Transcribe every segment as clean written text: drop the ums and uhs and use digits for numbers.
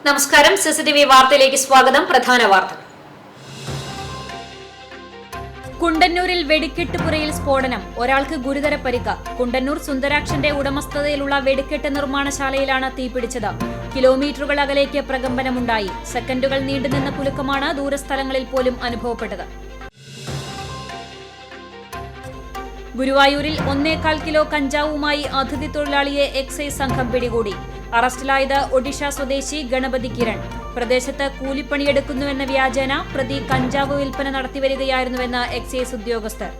നമസ്കാരം. സിസിടിവി വാർത്തയിലേക്ക് സ്വാഗതം. പ്രധാന വാർത്തകൾ. കുണ്ടന്നൂരിൽ വെടിക്കെട്ടുപുരയിൽ സ്ഫോടനം, ഒരാൾക്ക് ഗുരുതര പരിക്ക്. കുണ്ടന്നൂർ സുന്ദരാക്ഷന്റെ ഉടമസ്ഥതയിലുള്ള വെടിക്കെട്ട് നിർമ്മാണശാലയിലാണ് തീപിടിച്ചത്. കിലോമീറ്ററുകൾ അകലേക്ക് പ്രകമ്പനമുണ്ടായി. സെക്കൻഡുകൾ നീണ്ടുനിന്ന കുലുക്കമാണ് ദൂരസ്ഥലങ്ങളിൽ പോലും അനുഭവപ്പെട്ടത്. ഗുരുവായൂരിൽ 1.25 കിലോ കഞ്ചാവുമായി അതിഥി തൊഴിലാളിയെ എക്സൈസ് സംഘം പിടികൂടി. അറസ്റ്റിലായത് ഒഡീഷ സ്വദേശി ഗണപതി കിരൺ. പ്രദേശത്ത് കൂലിപ്പണിയെടുക്കുന്നുവെന്ന വ്യാജേന പ്രതി കഞ്ചാവ് വിൽപ്പന നടത്തിവരികയായിരുന്നുവെന്ന് എക്സൈസ് ഉദ്യോഗസ്ഥർ.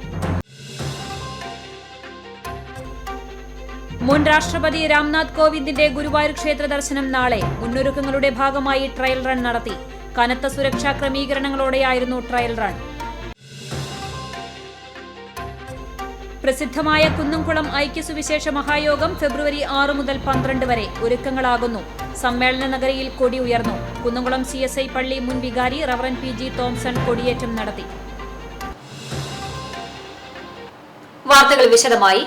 മുൻ രാഷ്ട്രപതി രാംനാഥ് കോവിന്ദിന്റെ ഗുരുവായൂർ ക്ഷേത്ര ദർശനം നാളെ. മുന്നൊരുക്കങ്ങളുടെ ഭാഗമായി ട്രയൽ റൺ നടത്തി. കനത്ത സുരക്ഷാ ക്രമീകരണങ്ങളോടെയായിരുന്നു ട്രയൽ റൺ. പ്രസിദ്ധമായ കുന്നംകുളം ഐക്യസുവിശേഷ മഹായോഗം ഫെബ്രുവരി 6 മുതൽ 12 വരെ ഒരുക്കങ്ങളാകുന്നു. സമ്മേളന നഗരിയിൽ കൊടി ഉയർന്നു. കുന്നംകുളം CSI പള്ളി മുൻ വികാരി റവറൻ PG തോംസൺ കൊടിയേറ്റം നടത്തി. വാർത്തകൾ വിശദമായി.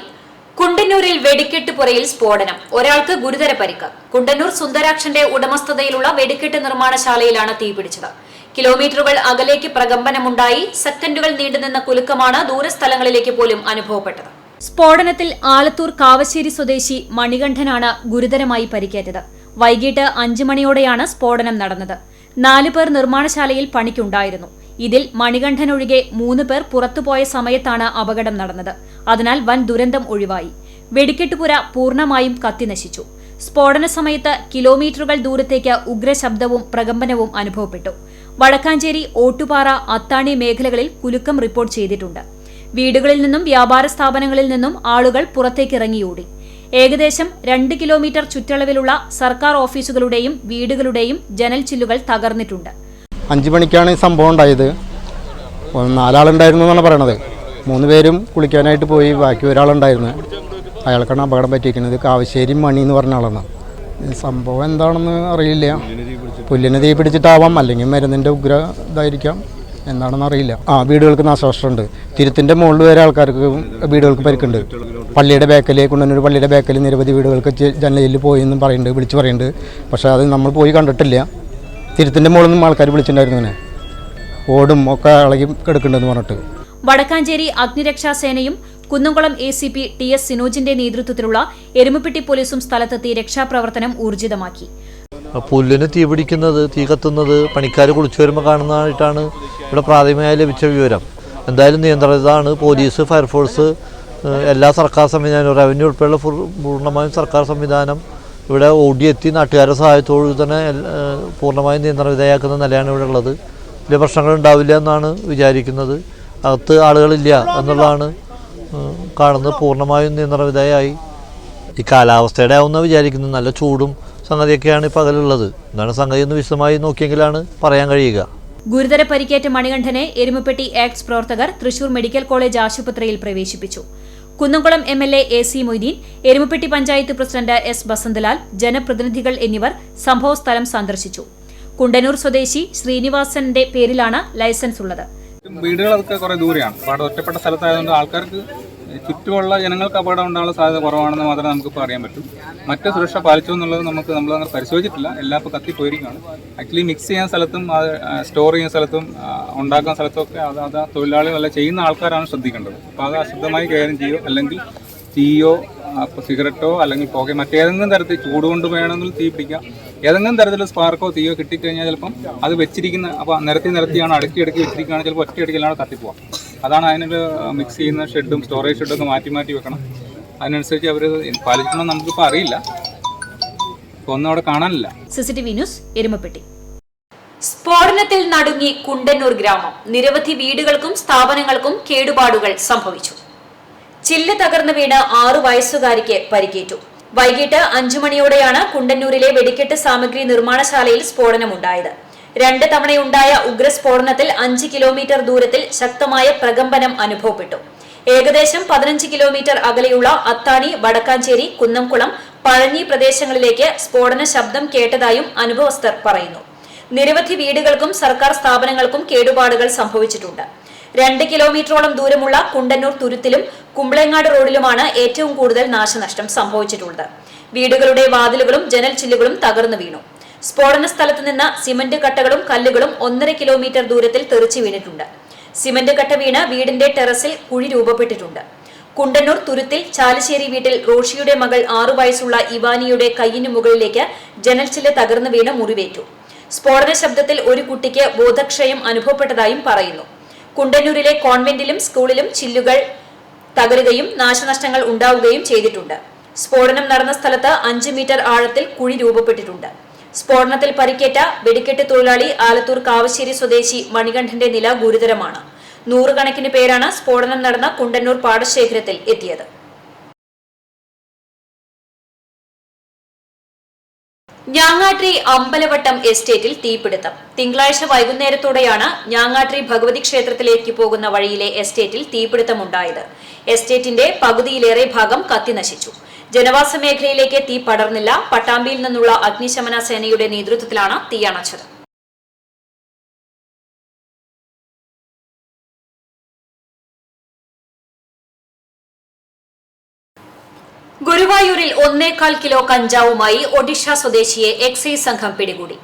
കുണ്ടന്നൂരിൽ വെടിക്കെട്ടുപുരയിൽ സ്ഫോടനം, ഒരാൾക്ക് ഗുരുതര പരിക്ക്. കുണ്ടന്നൂർ സുന്ദരാക്ഷന്റെ ഉടമസ്ഥതയിലുള്ള വെടിക്കെട്ട് നിർമ്മാണശാലയിലാണ് തീപിടിച്ചത്. കിലോമീറ്ററുകൾ അകലേക്ക് പ്രകമ്പനമുണ്ടായി. സെക്കൻഡുകൾ നീണ്ടുനിന്ന കുലുക്കമാണ് ദൂരസ്ഥലങ്ങളിലേക്ക് പോലും അനുഭവപ്പെട്ടത്. സ്ഫോടനത്തിൽ ആലത്തൂർ കാവശ്ശേരി സ്വദേശി മണികണ്ഠനാണ് ഗുരുതരമായി പരിക്കേറ്റത്. വൈകിട്ട് 5 മണിയോടെയാണ് സ്ഫോടനം നടന്നത്. 4 പേർ നിർമ്മാണശാലയിൽ പണിക്കുണ്ടായിരുന്നു. ഇതിൽ മണികണ്ഠൻ ഒഴികെ 3 പേർ പുറത്തുപോയ സമയത്താണ് അപകടം നടന്നത്. അതിനാൽ വൻ ദുരന്തം ഒഴിവായി. വെടിക്കെട്ടുപുര പൂർണ്ണമായും കത്തിനശിച്ചു. സ്ഫോടന സമയത്ത് കിലോമീറ്ററുകൾ ദൂരത്തേക്ക് ഉഗ്രശബ്ദവും പ്രകമ്പനവും അനുഭവപ്പെട്ടു. വടക്കാഞ്ചേരി, ഓട്ടുപാറ, അത്താണി മേഖലകളിൽ കുലുക്കം റിപ്പോർട്ട് ചെയ്തിട്ടുണ്ട്. വീടുകളിൽ നിന്നും വ്യാപാര സ്ഥാപനങ്ങളിൽ നിന്നും ആളുകൾ പുറത്തേക്കിറങ്ങിയോടി. ഏകദേശം 2 കിലോമീറ്റർ ചുറ്റളവിലുള്ള സർക്കാർ ഓഫീസുകളുടെയും വീടുകളുടെയും ജനൽ ചില്ലുകൾ തകർന്നിട്ടുണ്ട്. 5 മണിക്കാണ് സംഭവം ഉണ്ടായത്. 4 ആളുണ്ടായിരുന്നു എന്നാണ് പറയണത്. 3 പേരും കുളിക്കാനായിട്ട് പോയി. ബാക്കി ഒരാളുണ്ടായിരുന്നു. അയാൾക്കാണ് അപകടം പറ്റിയിരിക്കുന്നത്. കാവശ്ശേരി മണി എന്ന് പറഞ്ഞ ആളാണ്. സംഭവം എന്താണെന്ന് അറിയില്ല. പുല്ലിന് തീ പിടിച്ചിട്ടാവാം, അല്ലെങ്കിൽ മരുന്നിൻ്റെ ഉഗ്ര ഇതായിരിക്കാം, എന്താണെന്ന് അറിയില്ല. വീടുകൾക്ക് നാശനഷ്ടമുണ്ട്. തിരുത്തിൻ്റെ മുകളിൽ വരെ ആൾക്കാർക്ക് വീടുകൾക്ക് പരിക്കുണ്ട്. പള്ളിയുടെ ബേക്കല്, കുണ്ടന്നൂർ പള്ളിയുടെ ബേക്കല് നിരവധി വീടുകൾക്ക് ജനലിൽ പോയി എന്നും പറയുന്നുണ്ട്, വിളിച്ച് പറയുന്നുണ്ട്. പക്ഷേ അത് നമ്മൾ പോയി കണ്ടിട്ടില്ല. തിരുത്തിൻ്റെ മുകളിൽ നിന്നും ആൾക്കാർ വിളിച്ചിട്ടുണ്ടായിരുന്നു. ഇങ്ങനെ ഓടും ഒക്കെ ഇളകി കിടക്കുന്നുണ്ടെന്ന് പറഞ്ഞിട്ട്. വടക്കാഞ്ചേരി അഗ്നിരക്ഷാസേനയും കുന്നംകുളം ACP TS സിനോജിന്റെ നേതൃത്വത്തിലുള്ള എരുമപ്പെട്ടി പോലീസും സ്ഥലത്തെത്തി രക്ഷാപ്രവർത്തനം ഊർജിതമാക്കി. പുല്ലിന് തീ പിടിക്കുന്നത്, തീ കത്തുന്നത് പണിക്കാർ കുളിച്ചു വരുമ്പോൾ കാണുന്നതായിട്ടാണ് ഇവിടെ പ്രാഥമികമായി ലഭിച്ച വിവരം. എന്തായാലും നിയന്ത്രിതമാണ് പോലീസ്, ഫയർഫോഴ്സ്, എല്ലാ സർക്കാർ സംവിധാനവും, റവന്യൂ ഉൾപ്പെടെയുള്ള പൂർണ്ണമായും സർക്കാർ സംവിധാനം ഇവിടെ ഓടിയെത്തി നാട്ടുകാരുടെ സഹായത്തോടു തന്നെ പൂർണ്ണമായും നിയന്ത്രണവിധേയാക്കുന്ന നിലയാണ് ഇവിടെ ഉള്ളത്. വലിയ പ്രശ്നങ്ങൾ ഉണ്ടാവില്ല എന്നാണ് വിചാരിക്കുന്നത്. അകത്ത് ആളുകളില്ല എന്നുള്ളതാണ് കാണുന്നത്. പൂർണ്ണമായും നിയന്ത്രണവിധേയമായി. ഈ കാലാവസ്ഥയുടെ ആവുന്ന വിചാരിക്കുന്നത്. നല്ല ചൂടും സംഗതിയൊക്കെയാണ് ഇപ്പോൾ പകലുള്ളത്. എന്താണ് സംഗതി എന്ന് വിശദമായി നോക്കിയെങ്കിലാണ് പറയാൻ കഴിയുക. ഗുരുതര പരിക്കേറ്റ മണികണ്ഠനെ എരുമപ്പെട്ടി ആക്ട്സ് പ്രവർത്തകർ തൃശൂർ മെഡിക്കൽ കോളേജ് ആശുപത്രിയിൽ പ്രവേശിപ്പിച്ചു. Kunnamkulam MLA AC Moideen, Erumapetty panchayat president S Basanthlal, ജനപ്രതിനിധികൾ എന്നിവർ സംഭവസ്ഥലം സന്ദർശിച്ചു. കുണ്ടന്നൂർ സ്വദേശി ശ്രീനിവാസന്റെ പേരിലാണ് ലൈസൻസ് ഉള്ളത്. വീടുകളൊക്കെ കുറെ ദൂരെയാണ്. അപ്പോൾ ഒറ്റപ്പെട്ട സ്ഥലത്തായതുകൊണ്ട് ആൾക്കാർക്ക് ചുറ്റുമുള്ള ജനങ്ങൾക്ക് അപകടം ഉണ്ടാകാനുള്ള സാധ്യത കുറവാണെന്ന് മാത്രമേ നമുക്കിപ്പോൾ അറിയാൻ പറ്റൂ. മറ്റ് സുരക്ഷ പാലിച്ചു എന്നുള്ളത് നമ്മളങ്ങനെ പരിശോധിച്ചിട്ടില്ല. എല്ലാം ഇപ്പോൾ കത്തിപ്പോയിരിക്കുകയാണ്. ആക്ച്വലി മിക്സ് ചെയ്യാൻ സ്ഥലത്തും സ്റ്റോർ ചെയ്യുന്ന സ്ഥലത്തും ഉണ്ടാക്കുന്ന സ്ഥലത്തും ഒക്കെ അത് തൊഴിലാളികളല്ല ചെയ്യുന്ന ആൾക്കാരാണ് ശ്രദ്ധിക്കേണ്ടത്. അപ്പോൾ അത് അശുദ്ധമായി കൈകാര്യം ചെയ്യുമോ, അല്ലെങ്കിൽ തീയോ സിഗരറ്റോ അല്ലെങ്കിൽ പുകയോ മറ്റേതെങ്കിലും തരത്തിൽ ചൂടുകൊണ്ട് വേണമെങ്കിൽ തീ പിടിക്കാം. ഏതെങ്കിലും തരത്തിൽ സ്പാർക്കോ തീയോ കിട്ടിക്കഴിഞ്ഞാൽ ചിലപ്പം അത് വെച്ചിരിക്കുന്ന അപ്പോൾ നിരത്തിയാണ് അടുക്കി വെച്ചിരിക്കുകയാണ്. ചിലപ്പോൾ ഒറ്റയടിക്കലാണ് കത്തിപ്പോവാം. അതാണ് അതിനൊരു മിക്സ് ചെയ്യുന്ന ഷെഡും സ്റ്റോറേജ് ഷെഡൊക്കെ മാറ്റി വെക്കണം. അതിനനുസരിച്ച് അവർ പാലിക്കണം. നമുക്കിപ്പോൾ അറിയില്ല, ഇപ്പോൾ ഒന്നും അവിടെ കാണാനില്ല. CCTV news, Erumapetty. സ്ഫോടനത്തിൽ നടുങ്ങി കുണ്ടന്നൂർ ഗ്രാമം. നിരവധി വീടുകൾക്കും സ്ഥാപനങ്ങൾക്കും കേടുപാടുകൾ സംഭവിച്ചു. ചില്ല് തകർന്നു വീണ് 6 വയസ്സുകാരിക്ക് പരിക്കേറ്റു. വൈകിട്ട് 5 മണിയോടെയാണ് കുണ്ടന്നൂരിലെ വെടിക്കെട്ട് സാമഗ്രി നിർമ്മാണശാലയിൽ സ്ഫോടനമുണ്ടായത്. 2 തവണയുണ്ടായ ഉഗ്രസ്ഫോടനത്തിൽ 5 കിലോമീറ്റർ ദൂരത്തിൽ ശക്തമായ പ്രകമ്പനം അനുഭവപ്പെട്ടു. ഏകദേശം 15 കിലോമീറ്റർ അകലെയുള്ള അത്താണി, വടക്കാഞ്ചേരി, കുന്നംകുളം, പഴഞ്ഞി പ്രദേശങ്ങളിലേക്ക് സ്ഫോടന ശബ്ദം കേട്ടതായും അനുഭവസ്ഥർ പറയുന്നു. നിരവധി വീടുകൾക്കും സർക്കാർ സ്ഥാപനങ്ങൾക്കും കേടുപാടുകൾ സംഭവിച്ചിട്ടുണ്ട്. 2 കിലോമീറ്ററോളം ദൂരമുള്ള കുണ്ടന്നൂർ തുരുത്തിലും കുമ്പളങ്ങാട് റോഡിലുമാണ് ഏറ്റവും കൂടുതൽ നാശനഷ്ടം സംഭവിച്ചിട്ടുള്ളത്. വീടുകളുടെ വാതിലുകളും ജനൽ ചില്ലുകളും തകർന്നു വീണു. സ്ഫോടന സ്ഥലത്ത് നിന്ന് സിമന്റ് കട്ടകളും കല്ലുകളും 1.5 കിലോമീറ്റർ ദൂരത്തിൽ തെറിച്ചു വീണിട്ടുണ്ട്. സിമന്റ് കട്ട വീണ് വീടിന്റെ ടെറസിൽ കുഴി രൂപപ്പെട്ടിട്ടുണ്ട്. കുണ്ടന്നൂർ തുരുത്തിൽ ചാലിശ്ശേരി വീട്ടിൽ റോഷിയുടെ മകൾ 6 വയസ്സുള്ള ഇവാനിയുടെ കൈയിനു മുകളിലേക്ക് ജനൽച്ചില്ല് തകർന്നു വീണ് മുറിവേറ്റു. സ്ഫോടന ശബ്ദത്തിൽ ഒരു കുട്ടിക്ക് ബോധക്ഷയം അനുഭവപ്പെട്ടതായും പറയുന്നു. കുണ്ടന്നൂരിലെ കോൺവെന്റിലും സ്കൂളിലും ചില്ലുകൾ തകരുകയും നാശനഷ്ടങ്ങൾ ഉണ്ടാവുകയും ചെയ്തിട്ടുണ്ട്. സ്ഫോടനം നടന്ന സ്ഥലത്ത് 5 മീറ്റർ ആഴത്തിൽ കുഴി രൂപപ്പെട്ടിട്ടുണ്ട്. സ്ഫോടനത്തിൽ പരിക്കേറ്റ വെടിക്കെട്ട് തൊഴിലാളി ആലത്തൂർ കാവശ്ശേരി സ്വദേശി മണികണ്ഠന്റെ നില ഗുരുതരമാണ്. 100 കണക്കിന് പേരാണ് സ്ഫോടനം നടന്ന കുണ്ടന്നൂർ പാടശേഖരത്തിൽ എത്തിയത്. ഞാങ്ങാട്രി അമ്പലവട്ടം എസ്റ്റേറ്റിൽ തീപിടുത്തം. തിങ്കളാഴ്ച വൈകുന്നേരത്തോടെയാണ് ഞാങ്ങാട്രി ഭഗവതി ക്ഷേത്രത്തിലേക്ക് പോകുന്ന വഴിയിലെ എസ്റ്റേറ്റിൽ തീപിടുത്തമുണ്ടായത്. എസ്റ്റേറ്റിന്റെ പകുതിയിലേറെ ഭാഗം കത്തിനശിച്ചു. ജനവാസ മേഖലയിലേക്ക് തീ പടർന്നില്ല. പട്ടാമ്പിയിൽ നിന്നുള്ള അഗ്നിശമന സേനയുടെ നേതൃത്വത്തിലാണ് തീയണച്ചത്. ഗുരുവായൂരിൽ 1.25 കിലോ കഞ്ചാവുമായി ഒഡീഷ സ്വദേശിയെ എക്സൈസ് സംഘം പിടികൂടി.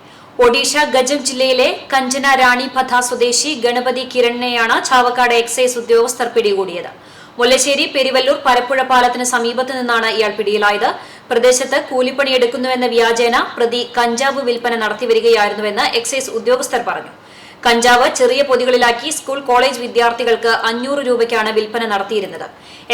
ഒഡീഷ ഗജം ജില്ലയിലെ കഞ്ചന റാണിപഥ സ്വദേശി ഗണപതി കിരണിനെയാണ് ചാവക്കാട് എക്സൈസ് ഉദ്യോഗസ്ഥർ പിടികൂടിയത്. മുല്ലശ്ശേരി പെരിവല്ലൂർ പരപ്പുഴ പാലത്തിന് സമീപത്ത് നിന്നാണ് ഇയാൾ പിടിയിലായത്. പ്രദേശത്ത് കൂലിപ്പണിയെടുക്കുന്നുവെന്ന വ്യാജേന പ്രതി കഞ്ചാവ് വിൽപ്പന നടത്തിവരികയായിരുന്നുവെന്ന് എക്സൈസ് ഉദ്യോഗസ്ഥർ പറഞ്ഞു. കഞ്ചാവ് ചെറിയ പൊതികളിലാക്കി സ്കൂൾ കോളേജ് വിദ്യാർത്ഥികൾക്ക് 500 രൂപയ്ക്കാണ് വിൽപ്പന നടത്തിയിരുന്നത്.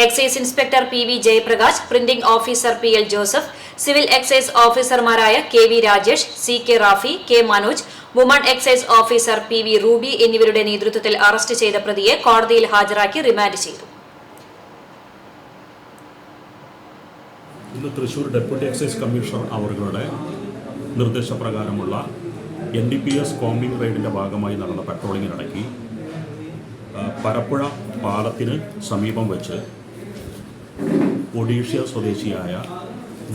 Excise inspector PV Jayaprakash, printing officer PL Joseph, civil excise ഓഫീസർമാരായ KV Rajesh, CK Rafi, K Manoj, woman excise officer PV Ruby എന്നിവരുടെ നേതൃത്വത്തിൽ അറസ്റ്റ് ചെയ്ത പ്രതിയെ കോടതിയിൽ ഹാജരാക്കി റിമാൻഡ് ചെയ്തു. ഇന്ന് തൃശൂർ ഡെപ്യൂട്ടി എക്സൈസ് കമ്മീഷണർ അവരുടെ നിർദ്ദേശപ്രകാരമുള്ള NDPS കോമ്പിംഗ് റെയ്ഡിൻ്റെ ഭാഗമായി നടന്ന പട്രോളിങ്ങിനിടയ്ക്ക് പരപ്പുഴ പാലത്തിന് സമീപം വെച്ച് ഒഡീഷ സ്വദേശിയായ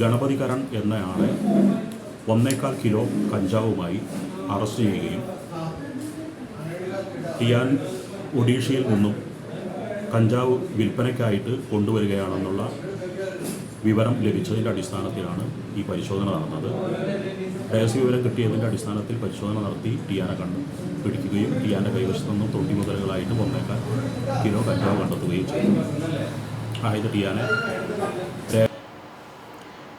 ഗണപതി കരൺ എന്നയാളെ 1.25 കിലോ കഞ്ചാവുമായി അറസ്റ്റ് ചെയ്യുകയും ഇയാൾ ഒഡീഷയിൽ നിന്നും കഞ്ചാവ് വിൽപ്പനയ്ക്കായിട്ട് കൊണ്ടുവരികയാണെന്നുള്ള വിവരം ലഭിച്ചതിൻ്റെ അടിസ്ഥാനത്തിലാണ് ഈ പരിശോധന നടന്നത്. രഹസ്യ വിവരം കിട്ടിയതിൻ്റെ അടിസ്ഥാനത്തിൽ പരിശോധന നടത്തി ടിയാനെ പിടിക്കുകയും ടിയാൻ്റെ കൈവശത്തു നിന്നും 90 മുതലുകളായിട്ട് 1.25 കിലോ കഞ്ചാവ് കണ്ടെത്തുകയും ചെയ്തു. ആയത് ടിയാനെ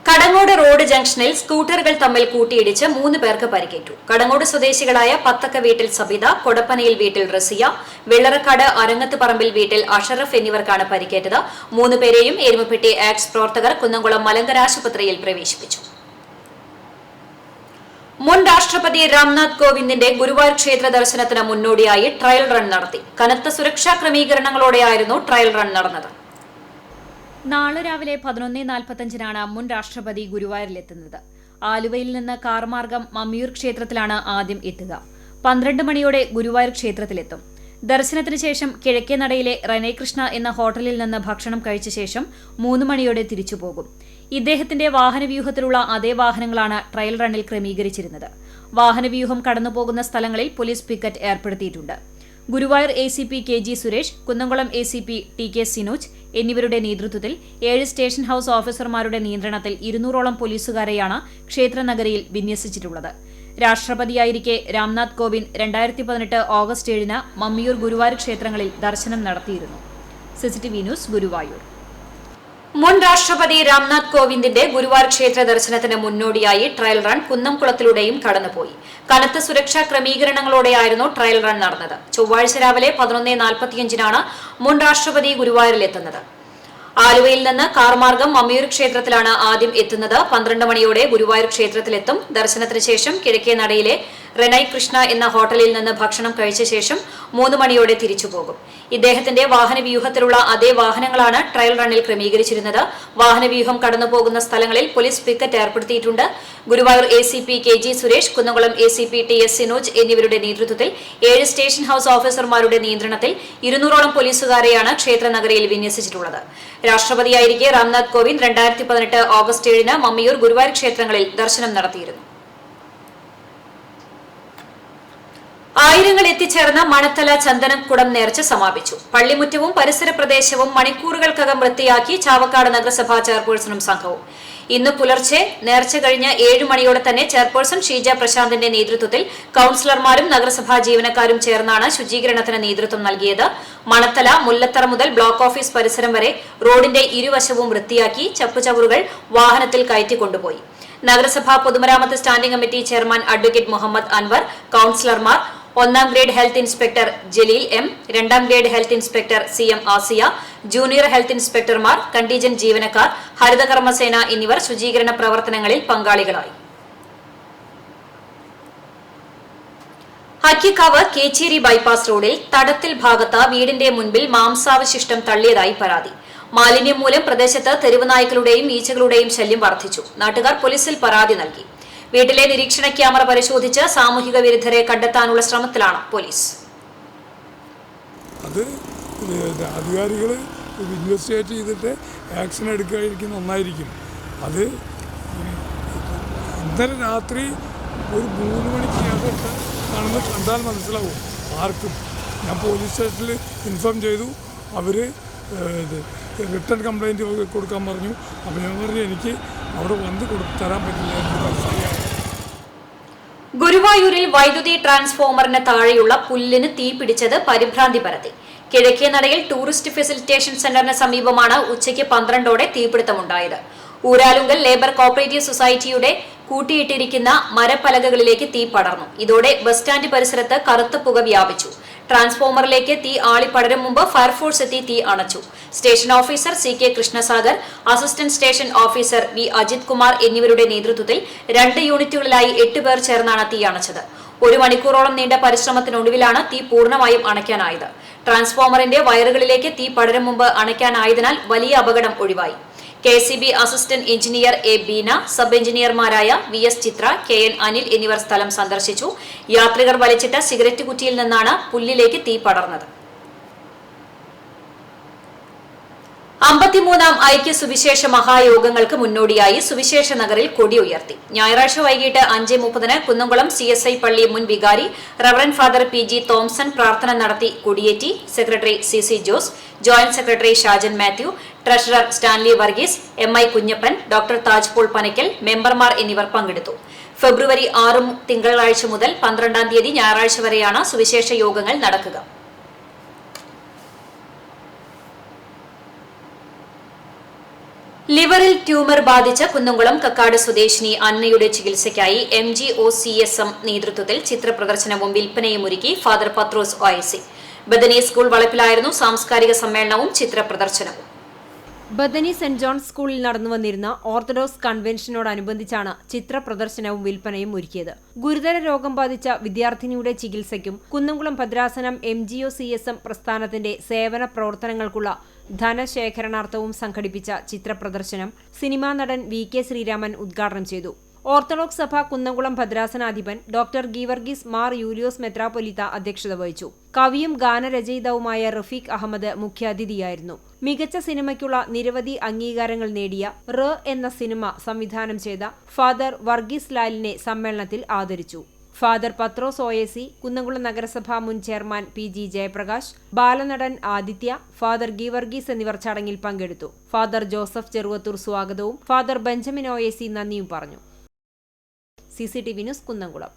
കടങ്ങോട് റോഡ് ജംഗ്ഷനിൽ സ്കൂട്ടറുകൾ തമ്മിൽ കൂട്ടിയിടിച്ച് 3 പേർക്ക് പരിക്കേറ്റു. കടങ്ങോട് സ്വദേശികളായ പത്തക്ക വീട്ടിൽ സബിത, കൊടപ്പനയിൽ വീട്ടിൽ റസിയ, വെള്ളറക്കാട് അരങ്ങത്ത് പറമ്പിൽ വീട്ടിൽ അഷറഫ് എന്നിവർക്കാണ് പരിക്കേറ്റത്. 3 പേരെയും എരുമപ്പെട്ടി ആക്സ് പ്രവർത്തകർ കുന്നംകുളം മലങ്കര ആശുപത്രിയിൽ പ്രവേശിപ്പിച്ചു. മുൻ രാഷ്ട്രപതി രാംനാഥ് കോവിന്ദിന്റെ ഗുരുവായൂർ ക്ഷേത്ര ദർശനത്തിന് മുന്നോടിയായി ട്രയൽ റൺ നടത്തി. കനത്ത സുരക്ഷാ ക്രമീകരണങ്ങളോടെയായിരുന്നു ട്രയൽ റൺ നടന്നത്. നാളെ രാവിലെ 11:45 മുൻ രാഷ്ട്രപതി ഗുരുവായൂരിലെത്തുന്നത്. ആലുവയിൽ നിന്ന് കാർ മാർഗം മമ്മിയൂർ ക്ഷേത്രത്തിലാണ് ആദ്യം എത്തുക. 12 മണിയോടെ ഗുരുവായൂർ ക്ഷേത്രത്തിലെത്തും. ദർശനത്തിന് ശേഷം കിഴക്കേ നടയിലെ റെനേ കൃഷ്ണ എന്ന ഹോട്ടലിൽ നിന്ന് ഭക്ഷണം കഴിച്ച ശേഷം 3 മണിയോടെ തിരിച്ചുപോകും. ഇദ്ദേഹത്തിന്റെ വാഹനവ്യൂഹത്തിലുള്ള അതേ വാഹനങ്ങളാണ് ട്രയൽ റണ്ണിൽ ക്രമീകരിച്ചിരുന്നത്. വാഹനവ്യൂഹം കടന്നുപോകുന്ന സ്ഥലങ്ങളിൽ പോലീസ് പിക്കറ്റ് ഏർപ്പെടുത്തിയിട്ടുണ്ട്. Guruvayur ACP KG Suresh, Kunnamkulam ACP TK Sinoj എന്നിവരുടെ നേതൃത്വത്തിൽ 7 സ്റ്റേഷൻ ഹൌസ് ഓഫീസർമാരുടെ നിയന്ത്രണത്തിൽ 200ഓളം പോലീസുകാരെയാണ് ക്ഷേത്രനഗരിയിൽ വിന്യസിച്ചിട്ടുള്ളത്. രാഷ്ട്രപതിയായിരിക്കെ രാംനാഥ് കോവിന്ദ് 2018 ഓഗസ്റ്റ് 7 മമ്മിയൂർ ഗുരുവായൂർ ക്ഷേത്രങ്ങളിൽ ദർശനം നടത്തിയിരുന്നു. CCTV news, Guruvayur. മുൻ രാഷ്ട്രപതി രാംനാഥ് കോവിന്ദിന്റെ ഗുരുവായൂർ ക്ഷേത്ര ദർശനത്തിന് മുന്നോടിയായി ട്രയൽ റൺ കുന്നംകുളത്തിലൂടെയും കടന്നുപോയി. കനത്ത സുരക്ഷാ ക്രമീകരണങ്ങളോടെയായിരുന്നു ട്രയൽ റൺ നടന്നത്. ചൊവ്വാഴ്ച രാവിലെ 11:45 മുൻ രാഷ്ട്രപതി ഗുരുവായൂരിലെത്തുന്നത്. ആലുവയിൽ നിന്ന് കാർ മാർഗം മമ്മിയൂർ ക്ഷേത്രത്തിലാണ് ആദ്യം എത്തുന്നത്. 12 മണിയോടെ ഗുരുവായൂർ ക്ഷേത്രത്തിലെത്തും. ദർശനത്തിന് ശേഷം കിഴക്കേ നടയിലെ റെനൈ കൃഷ്ണ എന്ന ഹോട്ടലിൽ നിന്ന് ഭക്ഷണം കഴിച്ച ശേഷം 3 മണിയോടെ തിരിച്ചുപോകും. ഇദ്ദേഹത്തിന്റെ വാഹനവ്യൂഹത്തിലുള്ള അതേ വാഹനങ്ങളാണ് ട്രയൽ റണ്ണിൽ ക്രമീകരിച്ചിരുന്നത്. വാഹനവ്യൂഹം കടന്നുപോകുന്ന സ്ഥലങ്ങളിൽ പോലീസ് പിക്കറ്റ് ഏർപ്പെടുത്തിയിട്ടുണ്ട്. Guruvayur ACP KG Suresh, Kunnamkulam ACP TS Sinoj എന്നിവരുടെ നേതൃത്വത്തിൽ 7 സ്റ്റേഷൻ ഹൌസ് ഓഫീസർമാരുടെ നിയന്ത്രണത്തിൽ 200ഓളം പോലീസുകാരെയാണ് ക്ഷേത്രനഗരിയിൽ വിന്യസിച്ചിട്ടുള്ളത്. രാഷ്ട്രപതിയായിരിക്കെ രാംനാഥ് കോവിന്ദ് 2018 ഓഗസ്റ്റ് 7 മമ്മിയൂർ ഗുരുവായൂർ ക്ഷേത്രങ്ങളിൽ ദർശനം നടത്തിയിരുന്നു. ആയിരങ്ങൾ എത്തിച്ചേർന്ന മണത്തല ചന്ദനക്കുടം നേർച്ച സമാപിച്ചു. പള്ളിമുറ്റവും പരിസര പ്രദേശവും മണിക്കൂറുകൾക്കകം വൃത്തിയാക്കി ചാവക്കാട് നഗരസഭാ ചെയർപേഴ്സണും സംഘവും. ഇന്ന് പുലർച്ചെ നേർച്ച കഴിഞ്ഞ് 7 മണിയോടെ തന്നെ ചെയർപേഴ്സൺ ഷീജ പ്രശാന്തിന്റെ നേതൃത്വത്തിൽ കൌൺസിലർമാരും നഗരസഭാ ജീവനക്കാരും ചേർന്നാണ് ശുചീകരണത്തിന് നേതൃത്വം നൽകിയത്. മണത്തല, മുല്ലത്തറ മുതൽ ബ്ലോക്ക് ഓഫീസ് പരിസരം വരെ റോഡിന്റെ ഇരുവശവും വൃത്തിയാക്കി ചപ്പുചവറുകൾ വാഹനത്തിൽ കയറ്റിക്കൊണ്ടുപോയി. നഗരസഭാ പൊതുമരാമത്ത് standing committee chairman advocate Muhammad Anwar, കൌൺസിലർമാർ, 1ാം grade health inspector Jaleel M, 2ാം grade health inspector CM Asiya, junior health ഇൻസ്പെക്ടർമാർ, കണ്ടീജന്റ് ജീവനക്കാർ, ഹരിതകർമ്മസേന എന്നിവർ ശുചീകരണ പ്രവർത്തനങ്ങളിൽ പങ്കാളികളായി. ഹക്കിക്കാവ് കേച്ചേരി ബൈപ്പാസ് റോഡിൽ തടത്തിൽ ഭാഗത്ത് വീടിന്റെ മുൻപിൽ മാംസാവശിഷ്ടം തള്ളിയതായി പരാതി. മാലിന്യം മൂലം പ്രദേശത്ത് തെരുവ് നായ്ക്കളുടെയും ഈച്ചകളുടെയും ശല്യം വർദ്ധിച്ചു. നാട്ടുകാർ പോലീസിൽ പരാതി നൽകി. വീട്ടിലെ നിരീക്ഷണ ക്യാമറ പരിശോധിച്ച് സാമൂഹിക വിരുദ്ധരെ കണ്ടെത്താനുള്ള ശ്രമത്തിലാണ് പോലീസ്. അത് അധികാരികൾ ഇൻവെസ്റ്റിഗേറ്റ് ചെയ്തിട്ട് ആക്ഷൻ എടുക്കുകയായിരിക്കും നന്നായിരിക്കും. അത് ഇന്നലെ രാത്രി ഒരു 3 മണിക്ക് അകത്ത് ആണെന്ന് കണ്ടാൽ മനസ്സിലാവും ആർക്കും. ഞാൻ പോലീസ് സ്റ്റേഷനിൽ ഇൻഫോം ചെയ്തു. അവർ റിട്ടേൺ കംപ്ലയിൻറ്റ് കൊടുക്കാൻ പറഞ്ഞു. അപ്പോൾ ഞാൻ പറഞ്ഞു എനിക്ക് അവിടെ വന്ന് തരാൻ പറ്റില്ല എന്ന് മനസ്സിലായി. ഗുരുവായൂരിൽ വൈദ്യുതി ട്രാൻസ്ഫോമറിന് താഴെയുള്ള പുല്ലിന് തീ പിടിച്ചത് പരിഭ്രാന്തി പരത്തി. കിഴക്കേ നടയിൽ ടൂറിസ്റ്റ് ഫെസിലിറ്റേഷൻ സെന്ററിന് സമീപമാണ് ഉച്ചയ്ക്ക് 12ഓടെ തീപിടുത്തമുണ്ടായത്. ഊരാലുങ്കൽ ലേബർ കോഓപ്പറേറ്റീവ് സൊസൈറ്റിയുടെ കൂട്ടിയിട്ടിരിക്കുന്ന മരപ്പലകകളിലേക്ക് തീ പടർന്നു. ഇതോടെ ബസ് സ്റ്റാൻഡ് പരിസരത്ത് കറുത്ത പുക വ്യാപിച്ചു. ട്രാൻസ്ഫോമറിലേക്ക് തീ ആളിപ്പടരും മുമ്പ് ഫയർഫോഴ്സ് എത്തി തീ അണച്ചു. Station officer CK Krishnasagar, assistant station officer V Ajith Kumar എന്നിവരുടെ നേതൃത്വത്തിൽ 2 യൂണിറ്റുകളിലായി 8 പേർ ചേർന്നാണ് തീ അണച്ചത്. 1 മണിക്കൂറോളം നീണ്ട പരിശ്രമത്തിനൊടുവിലാണ് തീ പൂർണ്ണമായും അണയ്ക്കാനായത്. ട്രാൻസ്ഫോമറിന്റെ വയറുകളിലേക്ക് തീ പടരും മുമ്പ് അണയ്ക്കാനായതിനാൽ വലിയ അപകടം ഒഴിവായി. KCB assistant engineer A Beena, sub എഞ്ചിനീയർമാരായ VS ചിത്ര, KN അനിൽ എന്നിവർ സ്ഥലം സന്ദർശിച്ചു. യാത്രികർ വലിച്ചിട്ട സിഗരറ്റ് കുറ്റിയിൽ നിന്നാണ് പുല്ലിലേക്ക് തീ പടർന്നത്. 53ാം ഐക്യ സുവിശേഷ മഹായോഗങ്ങൾക്ക് മുന്നോടിയായി സുവിശേഷ നഗറിൽ കൊടി ഉയർത്തി. ഞായറാഴ്ച വൈകിട്ട് 5:30 കുന്നംകുളം CSI പള്ളി മുൻ വികാരി റവറന്റ് ഫാദർ PG തോംസൺ പ്രാർത്ഥന നടത്തി കൊടിയേറ്റി. Secretary CC Jose, joint secretary Shajan Mathew, treasurer Stanley Varghese, MI Kunjappan, doctor Taj Paul Panakkal, മെമ്പർമാർ എന്നിവർ പങ്കെടുത്തു. ഫെബ്രുവരി 6 തിങ്കളാഴ്ച മുതൽ 12-ാം തീയതി ഞായറാഴ്ച വരെയാണ് സുവിശേഷ യോഗങ്ങൾ നടക്കുക. ലിവറിൽ ട്യൂമർ ബാധിച്ച കുന്നംകുളം കക്കാട് സ്വദേശിനി അന്നയുടെ ചികിത്സയ്ക്കായി MGOCSM നേതൃത്വത്തിൽ ചിത്രപ്രദർശനവും വിൽപ്പനയും ഒരുക്കി ഫാദർ പത്രോസ് OIC. ബദനി സ്കൂൾ വളപ്പിലായിരുന്നു സാംസ്കാരിക സമ്മേളനവും ചിത്രപ്രദർശനവും. ബദനി സെന്റ് ജോൺസ് സ്കൂളിൽ നടന്നുവന്നിരുന്ന ഓർത്തഡോക്സ് കൺവെൻഷനോടനുബന്ധിച്ചാണ് ചിത്രപ്രദർശനവും വിൽപ്പനയും ഒരുക്കിയത്. ഗുരുതര രോഗം ബാധിച്ച വിദ്യാർത്ഥിനിയുടെ ചികിത്സയ്ക്കും കുന്നംകുളം ഭദ്രാസനം MGOCSM പ്രസ്ഥാനത്തിന്റെ സേവന പ്രവർത്തനങ്ങൾക്കുള്ള ധനശേഖരണാർത്ഥവും സംഘടിപ്പിച്ച ചിത്രപ്രദർശനം സിനിമാ നടൻ VK ശ്രീരാമൻ ഉദ്ഘാടനം ചെയ്തു. ഓർത്തഡോക്സ് സഭ കുന്നംകുളം ഭദ്രാസനാധിപൻ ഡോക്ടർ ഗീവർഗീസ് മാർ യൂലിയോസ് മെത്രാപ്പൊലീത്ത അധ്യക്ഷത വഹിച്ചു. കവിയും ഗാനരചയിതാവുമായ റഫീഖ് അഹമ്മദ് മുഖ്യാതിഥിയായിരുന്നു. മികച്ച സിനിമയ്ക്കുള്ള നിരവധി അംഗീകാരങ്ങൾ നേടിയ എന്ന സിനിമ സംവിധാനം ചെയ്ത ഫാദർ വർഗീസ് ലാലിനെ സമ്മേളനത്തിൽ ആദരിച്ചു. ഫാദർ പത്രോസ് OIC, കുന്നംകുളം നഗരസഭാ മുൻ ചെയർമാൻ PG ജയപ്രകാശ്, ബാലനടൻ ആദിത്യ, ഫാദർ ഗീവർഗീസ് എന്നിവർ ചടങ്ങിൽ പങ്കെടുത്തു. ഫാദർ ജോസഫ് ചെറുവത്തൂർ സ്വാഗതവും ഫാദർ ബെഞ്ചമിൻ OIC നന്ദിയും പറഞ്ഞു. CCTV news Kunnamkulam.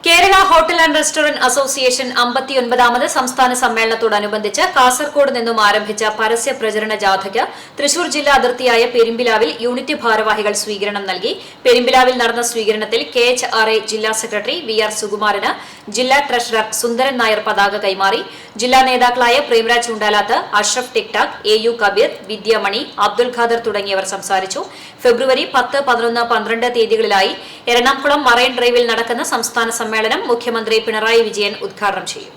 Kerala hotel and restaurant association 59ാമത് സംസ്ഥാന സമ്മേളനത്തോടനുബന്ധിച്ച് കാസർകോട് നിന്നും ആരംഭിച്ച പരസ്യ പ്രചരണ ജാഥയ്ക്ക് തൃശൂർ ജില്ലാ അതിർത്തിയായ പെരുമ്പിലാവിൽ യൂണിറ്റ് ഭാരവാഹികൾ സ്വീകരണം നൽകി. പെരുമ്പിലാവിൽ നടന്ന സ്വീകരണത്തിൽ KHRA ജില്ലാ സെക്രട്ടറി VR സുകുമാരന് ജില്ലാ ട്രഷറർ സുന്ദരൻ നായർ പതാക കൈമാറി. ജില്ലാ നേതാക്കളായ പ്രേംരാജ് ചുണ്ടാലാത്ത്, അഷ്റഫ് ടിക്ടാക്, AU കബീർ, വിദ്യാമണി, അബ്ദുൽ ഖാദർ തുടങ്ങിയവർ സംസാരിച്ചു. ഫെബ്രുവരി 10, 11, 12 തീയതികളിലായി എറണാകുളം മറൈൻ ഡ്രൈവിൽ നടക്കുന്ന സംസ്ഥാന സമ്മേളനം മുഖ്യമന്ത്രി പിണറായി വിജയൻ ഉദ്ഘാടനം ചെയ്യും.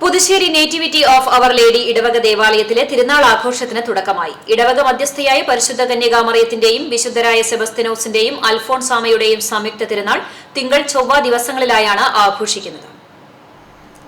Puthussery nativity of our lady ഇടവക ദേവാലയത്തിലെ തിരുനാൾ ആഘോഷത്തിന് തുടക്കമായി. ഇടവക മധ്യസ്ഥയായ പരിശുദ്ധ കന്യകാമറിയത്തിന്റെയും വിശുദ്ധരായ സെബസ്തിനോസിന്റെയും അൽഫോൺസാമയുടെയും സംയുക്ത തിരുനാൾ തിങ്കൾ, ചൊവ്വ ദിവസങ്ങളിലായാണ് ആഘോഷിക്കുന്നത്.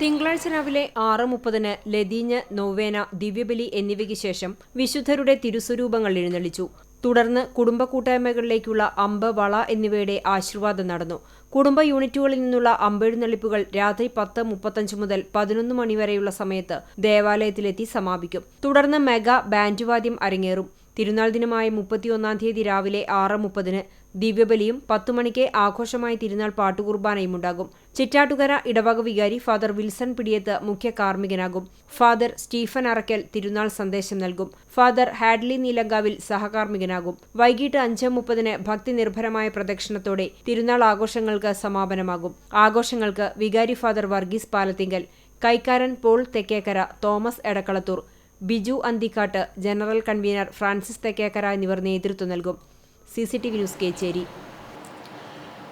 തിങ്കളാഴ്ച രാവിലെ 6:30 ലതീഞ്ഞ്, നോവേന, ദിവ്യബലി എന്നിവയ്ക്ക് ശേഷം വിശുദ്ധരുടെ തിരുസ്വരൂപങ്ങൾ എഴുന്നള്ളിച്ചു. തുടർന്ന് കുടുംബ കൂട്ടായ്മകളിലേക്കുള്ള അമ്പ്, വള എന്നിവയുടെ ആശീർവാദം നടന്നു. കുടുംബ യൂണിറ്റുകളിൽ നിന്നുള്ള അമ്പെഴുന്നള്ളിപ്പുകൾ രാത്രി 10:35 മുതൽ 11 മണിവരെയുള്ള സമയത്ത് ദേവാലയത്തിലെത്തി സമാപിക്കും. തുടർന്ന് മെഗാ ബാൻഡ് വാദ്യം അരങ്ങേറും. തിരുനാൾ ദിനമായ 31-ാം തീയതി രാവിലെ 6:30 ദിവ്യബലിയും 10 മണിക്ക് ആഘോഷമായ തിരുനാൾ പാട്ടുകുർബാനയും ഉണ്ടാകും. ചിറ്റാട്ടുകര ഇടവക വികാരി ഫാദർ വിൽസൺ പിടിയത്ത് മുഖ്യ കാർമ്മികനാകും. ഫാദർ സ്റ്റീഫൻ അറക്കൽ തിരുനാൾ സന്ദേശം നൽകും. ഫാദർ ഹാഡ്ലി നീലങ്കാവിൽ സഹകാർമ്മികനാകും. വൈകിട്ട് 5:30 ഭക്തി നിർഭരമായ പ്രദക്ഷിണത്തോടെ തിരുനാൾ ആഘോഷങ്ങൾക്ക് സമാപനമാകും. ആഘോഷങ്ങൾക്ക് വികാരി ഫാദർ വർഗീസ് പാലത്തിങ്കൽ, കൈക്കാരൻ Paul Thekkekara, Thomas Edakkalathur, Biju Anthikkad, general convener Francis Thekkekara എന്നിവർ നേതൃത്വം നൽകും. CCTV news Kechery.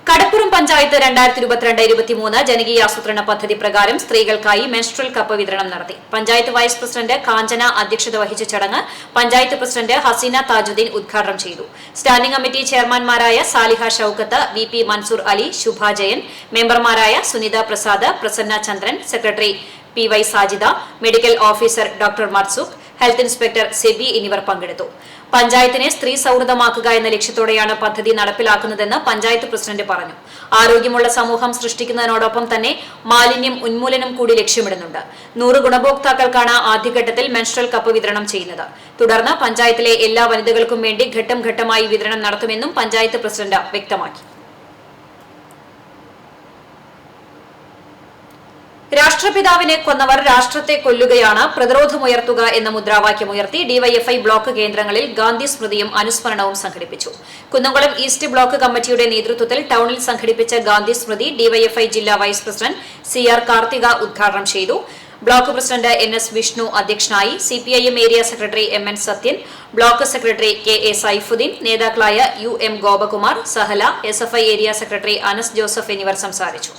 കടപ്പുറം പഞ്ചായത്ത് 2022-23 ജനകീയാസൂത്രണ പദ്ധതി പ്രകാരം സ്ത്രീകൾക്കായി മെൻസ്ട്രൽ കപ്പ് വിതരണം നടത്തി. പഞ്ചായത്ത് വൈസ് പ്രസിഡന്റ് കാഞ്ചന അധ്യക്ഷത വഹിച്ച ചടങ്ങ് പഞ്ചായത്ത് പ്രസിഡന്റ് ഹസീന താജുദ്ദീൻ ഉദ്ഘാടനം ചെയ്തു. സ്റ്റാൻഡിംഗ് കമ്മിറ്റി ചെയർമാൻമാരായ സാലിഹ ഷൌക്കത്ത്, VP മൻസൂർ അലി, ശുഭ ജയൻ, മെമ്പർമാരായ Sunitha Prasad, Prasanna Chandran, secretary PY Sajida, medical officer doctor Marzukh, health inspector Sebi എന്നിവർ പങ്കെടുത്തു. പഞ്ചായത്തിനെ സ്ത്രീ സൗഹൃദമാക്കുക എന്ന ലക്ഷ്യത്തോടെയാണ് പദ്ധതി നടപ്പിലാക്കുന്നതെന്ന് പഞ്ചായത്ത് പ്രസിഡന്റ് പറഞ്ഞു. ആരോഗ്യമുള്ള സമൂഹം സൃഷ്ടിക്കുന്നതിനോടൊപ്പം തന്നെ മാലിന്യം ഉന്മൂലനം കൂടി ലക്ഷ്യമിടുന്നുണ്ട്. 100 ഗുണഭോക്താക്കൾക്കാണ് ആദ്യഘട്ടത്തിൽ മെൻസ്ട്രൽ കപ്പ് വിതരണം ചെയ്യുന്നത്. തുടർന്ന് പഞ്ചായത്തിലെ എല്ലാ വനിതകൾക്കും വേണ്ടി ഘട്ടം ഘട്ടമായി വിതരണം നടത്തുമെന്നും പഞ്ചായത്ത് പ്രസിഡന്റ് വ്യക്തമാക്കി. രാഷ്ട്രപിതാവിനെ കൊന്നവർ രാഷ്ട്രത്തെ കൊല്ലുകയാണ്, പ്രതിരോധമുയർത്തുക എന്ന മുദ്രാവാക്യമുയർത്തി ഡിവൈഎഫ്ഐ ബ്ലോക്ക് കേന്ദ്രങ്ങളിൽ ഗാന്ധി സ്മൃതിയും അനുസ്മരണവും സംഘടിപ്പിച്ചു. കുന്നംകുളം ഈസ്റ്റ് ബ്ലോക്ക് കമ്മിറ്റിയുടെ നേതൃത്വത്തിൽ ടൌണിൽ സംഘടിപ്പിച്ച ഗാന്ധി സ്മൃതി ഡിവൈഎഫ്ഐ ജില്ലാ വൈസ് പ്രസിഡന്റ് CR കാർത്തിക ഉദ്ഘാടനം ചെയ്തു. ബ്ലോക്ക് പ്രസിഡന്റ് NS വിഷ്ണു അധ്യക്ഷനായി. CPIM area secretary MN Sathyan, block secretary KA Saifudheen, നേതാക്കളായ UM Gopakumar, Sahala, SFI area secretary Anas Joseph എന്നിവർ സംസാരിച്ചു.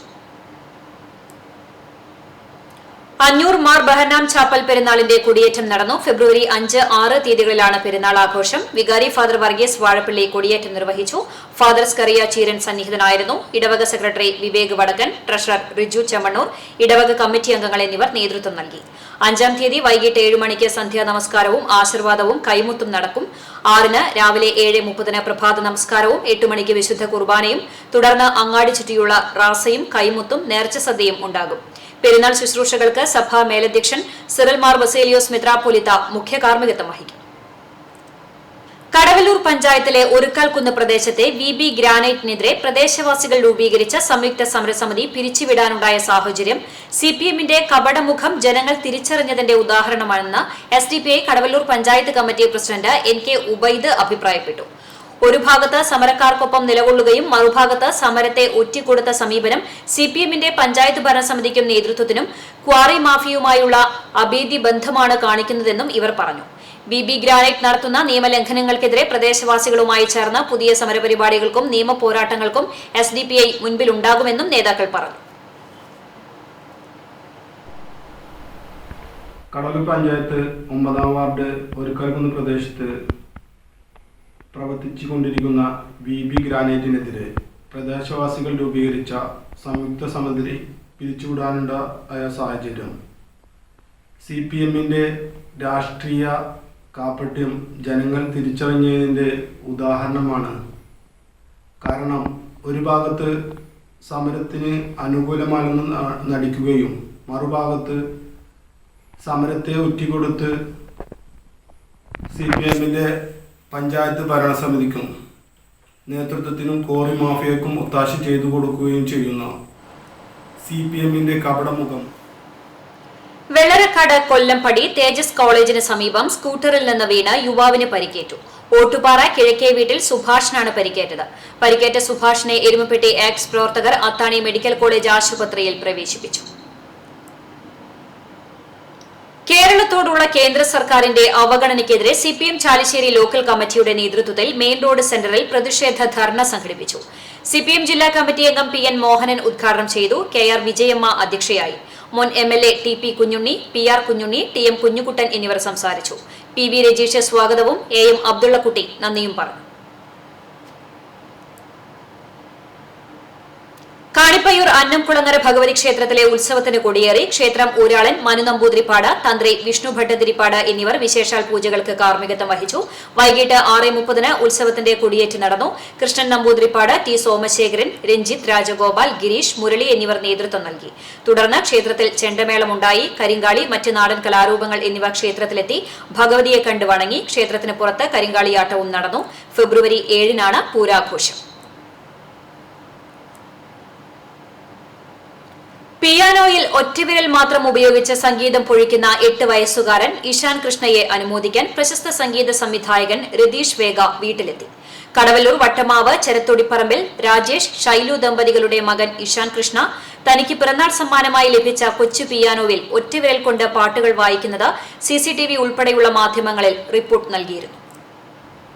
അഞ്ഞൂർ മാർ ബഹനാം ചാപ്പൽ പെരുന്നാളിന്റെ കൊടിയേറ്റം നടന്നു. ഫെബ്രുവരി 5, 6 തീയതികളിലാണ് പെരുന്നാൾ ആഘോഷം. വികാരി ഫാദർ വർഗീസ് വാഴപ്പള്ളി കൊടിയേറ്റം നിർവഹിച്ചു. ഫാദർ സ്കറിയ ചീരൻ സന്നിഹിതനായിരുന്നു. ഇടവക സെക്രട്ടറി വിവേക് വടക്കൻ, ട്രഷറർ റിജു ചെമ്മണ്ണൂർ, ഇടവക കമ്മിറ്റി അംഗങ്ങൾ എന്നിവർ നേതൃത്വം നൽകി. 5-ാം തീയതി വൈകിട്ട് 7 മണിക്ക് സന്ധ്യാ നമസ്കാരവും ആശീർവാദവും കൈമുത്തും നടക്കും. 6-ന് രാവിലെ 7:30 പ്രഭാത നമസ്കാരവും 8 മണിക്ക് വിശുദ്ധ കുർബാനയും തുടർന്ന് അങ്ങാടി ചുറ്റിയുള്ള റാസയും കൈമുത്തും നേർച്ച സദ്യയും ഉണ്ടാകും. പെരുന്നാൾ ശുശ്രൂഷകൾക്ക് സഭാ മേലധ്യക്ഷൻ സിറിൽ മാർ ബസേലിയോസ് മെത്രാപ്പൊലീത്ത മുഖ്യ കാർമ്മികത്വം വഹിക്കും. കടവല്ലൂർ പഞ്ചായത്തിലെ ഒരുക്കാൽക്കുന്ന് പ്രദേശത്തെ VB ഗ്രാനൈറ്റിനെതിരെ പ്രദേശവാസികൾ രൂപീകരിച്ച സംയുക്ത സമരസമിതി പിരിച്ചുവിടാനുണ്ടായ സാഹചര്യം CPMന്റെ കപടമുഖം ജനങ്ങൾ തിരിച്ചറിഞ്ഞതിന്റെ ഉദാഹരണമാണെന്ന് SDPI Kadavallur panchayat committee president NK Ubaid അഭിപ്രായപ്പെട്ടു. ഒരു ഭാഗത്ത് സമരക്കാർക്കൊപ്പം നിലകൊള്ളുകയും മറുഭാഗത്ത് സമരത്തെ ഒറ്റിക്കൊടുത്ത സമീപനം CPMന്റെ പഞ്ചായത്ത് ഭരണസമിതിക്കും നേതൃത്വത്തിനും ക്വാറി മാഫിയുമായുള്ള അഭേദ്യ ബന്ധമാണ് കാണിക്കുന്നതെന്നും ഇവർ പറഞ്ഞു. VB ഗ്രാനൈറ്റ് നടത്തുന്ന നിയമലംഘനങ്ങൾക്കെതിരെ പ്രദേശവാസികളുമായി ചേർന്ന് പുതിയ സമരപരിപാടികൾക്കും നിയമ പോരാട്ടങ്ങൾക്കും SDPI മുൻപിലുണ്ടാകുമെന്നും നേതാക്കൾ പറഞ്ഞു. കടവല്ലൂർ പഞ്ചായത്ത് 9-ാം വാർഡ് ഒരുക്കാൽക്കുന്ന് പ്രദേശത്ത് പ്രവർത്തിച്ചുകൊണ്ടിരിക്കുന്ന VB ഗ്രാനൈറ്റിനെതിരെ പ്രദേശവാസികൾ രൂപീകരിച്ച സംയുക്ത സമിതി പിരിച്ചുവിടാനുണ്ടായ സാഹചര്യം CPMന്റെ രാഷ്ട്രീയ കാപട്യം ജനങ്ങൾ തിരിച്ചറിഞ്ഞതിൻ്റെ ഉദാഹരണമാണ്. കാരണം ഒരു ഭാഗത്ത് സമരത്തിന് അനുകൂലമാണെന്ന് നടിക്കുകയും മറുഭാഗത്ത് സമരത്തെ ഒറ്റിക്കൊടുത്ത് CPMന്റെ പഞ്ചായത്ത് ഭരണസമിതിക്കും നേതൃത്വത്തിനും കോറി മാഫിയക്കും ഒത്താശ ചെയ്തു കൊടുക്കുകയും ചെയ്യുന്ന CPMന്റെ കപടമുഖം. വെള്ളരക്കാട് കൊല്ലംപടി തേജസ് കോളേജിന് സമീപം സ്കൂട്ടറിൽ നിന്ന് വീണ് യുവാവിന് പരിക്കേറ്റു. ഓട്ടുപാറ കിഴക്കേ വീട്ടിൽ സുഭാഷിനാണ് പരിക്കേറ്റത്. പരിക്കേറ്റ സുഭാഷിനെ എരുമപ്പെട്ടി ആക്സ് പ്രവർത്തകർ അത്താണി മെഡിക്കൽ കോളേജ് ആശുപത്രിയിൽ പ്രവേശിപ്പിച്ചു. കേരളത്തോടുള്ള കേന്ദ്ര സർക്കാരിന്റെ അവഗണനയ്ക്കെതിരെ CPM ചാലിശ്ശേരി ലോക്കൽ കമ്മിറ്റിയുടെ നേതൃത്വത്തിൽ മെയിൻ റോഡ് സെന്ററിൽ പ്രതിഷേധ ധർണ സംഘടിപ്പിച്ചു. CPM ജില്ലാ കമ്മിറ്റി അംഗം PN മോഹനൻ ഉദ്ഘാടനം ചെയ്തു. KR വിജയമ്മ അധ്യക്ഷയായി. മുൻ MLA TP Kunjunni, PR Kunjunni, TM Kunjukuttan എന്നിവർ സംസാരിച്ചു. PV രജീഷ് സ്വാഗതവും AM അബ്ദുള്ളക്കുട്ടി നന്ദിയും പറഞ്ഞു. കാണിപ്പ കീഴ്പയ്യൂർ അന്നംകുളങ്ങര ഭഗവതി ക്ഷേത്രത്തിലെ ഉത്സവത്തിന് കൊടിയേറി. ക്ഷേത്രം ഊരാളൻ മനു നമ്പൂതിരിപ്പാട്, തന്ത്രി വിഷ്ണു ഭട്ടതിരിപ്പാട് എന്നിവർ വിശേഷാൽ പൂജകൾക്ക് കാർമ്മികത്വം വഹിച്ചു. വൈകിട്ട് 6:30 ഉത്സവത്തിന്റെ കൊടിയേറ്റ് നടന്നു. കൃഷ്ണൻ നമ്പൂതിരിപ്പാട്, ടി സോമശേഖരൻ, രഞ്ജിത്ത്, രാജഗോപാൽ, ഗിരീഷ്, മുരളി എന്നിവർ നേതൃത്വം നൽകി. തുടർന്ന് ക്ഷേത്രത്തിൽ ചെണ്ടമേളമുണ്ടായി. കരിങ്കാളി, മറ്റ് നാടൻ കലാരൂപങ്ങൾ എന്നിവ ക്ഷേത്രത്തിലെത്തി ഭഗവതിയെ കണ്ടു വണങ്ങി. ക്ഷേത്രത്തിന് പുറത്ത് കരിങ്കാളിയാട്ടവും നടന്നു. ഫെബ്രുവരി 7-നാണ് പൂരാഘോഷം. പിയാനോയിൽ ഒറ്റവിരൽ മാത്രം ഉപയോഗിച്ച് സംഗീതം പൊഴിക്കുന്ന 8 വയസ്സുകാരൻ ഇഷാൻ കൃഷ്ണയെ അനുമോദിക്കാൻ പ്രശസ്ത സംഗീത സംവിധായകൻ രതീഷ് വേഗ വീട്ടിലെത്തി. കടവല്ലൂർ വട്ടമാവ് ചെരത്തൊടിപ്പറമ്പിൽ രാജേഷ്, ഷൈലു ദമ്പതികളുടെ മകൻ ഇഷാൻ കൃഷ്ണ തനിക്ക് പിറന്നാൾ സമ്മാനമായി ലഭിച്ച കൊച്ചു പിയാനോവിൽ ഒറ്റവിരൽ കൊണ്ട് പാട്ടുകൾ വായിക്കുന്നത് CCTV ഉൾപ്പെടെയുള്ള മാധ്യമങ്ങളിൽ റിപ്പോർട്ട് നൽകിയിരുന്നു.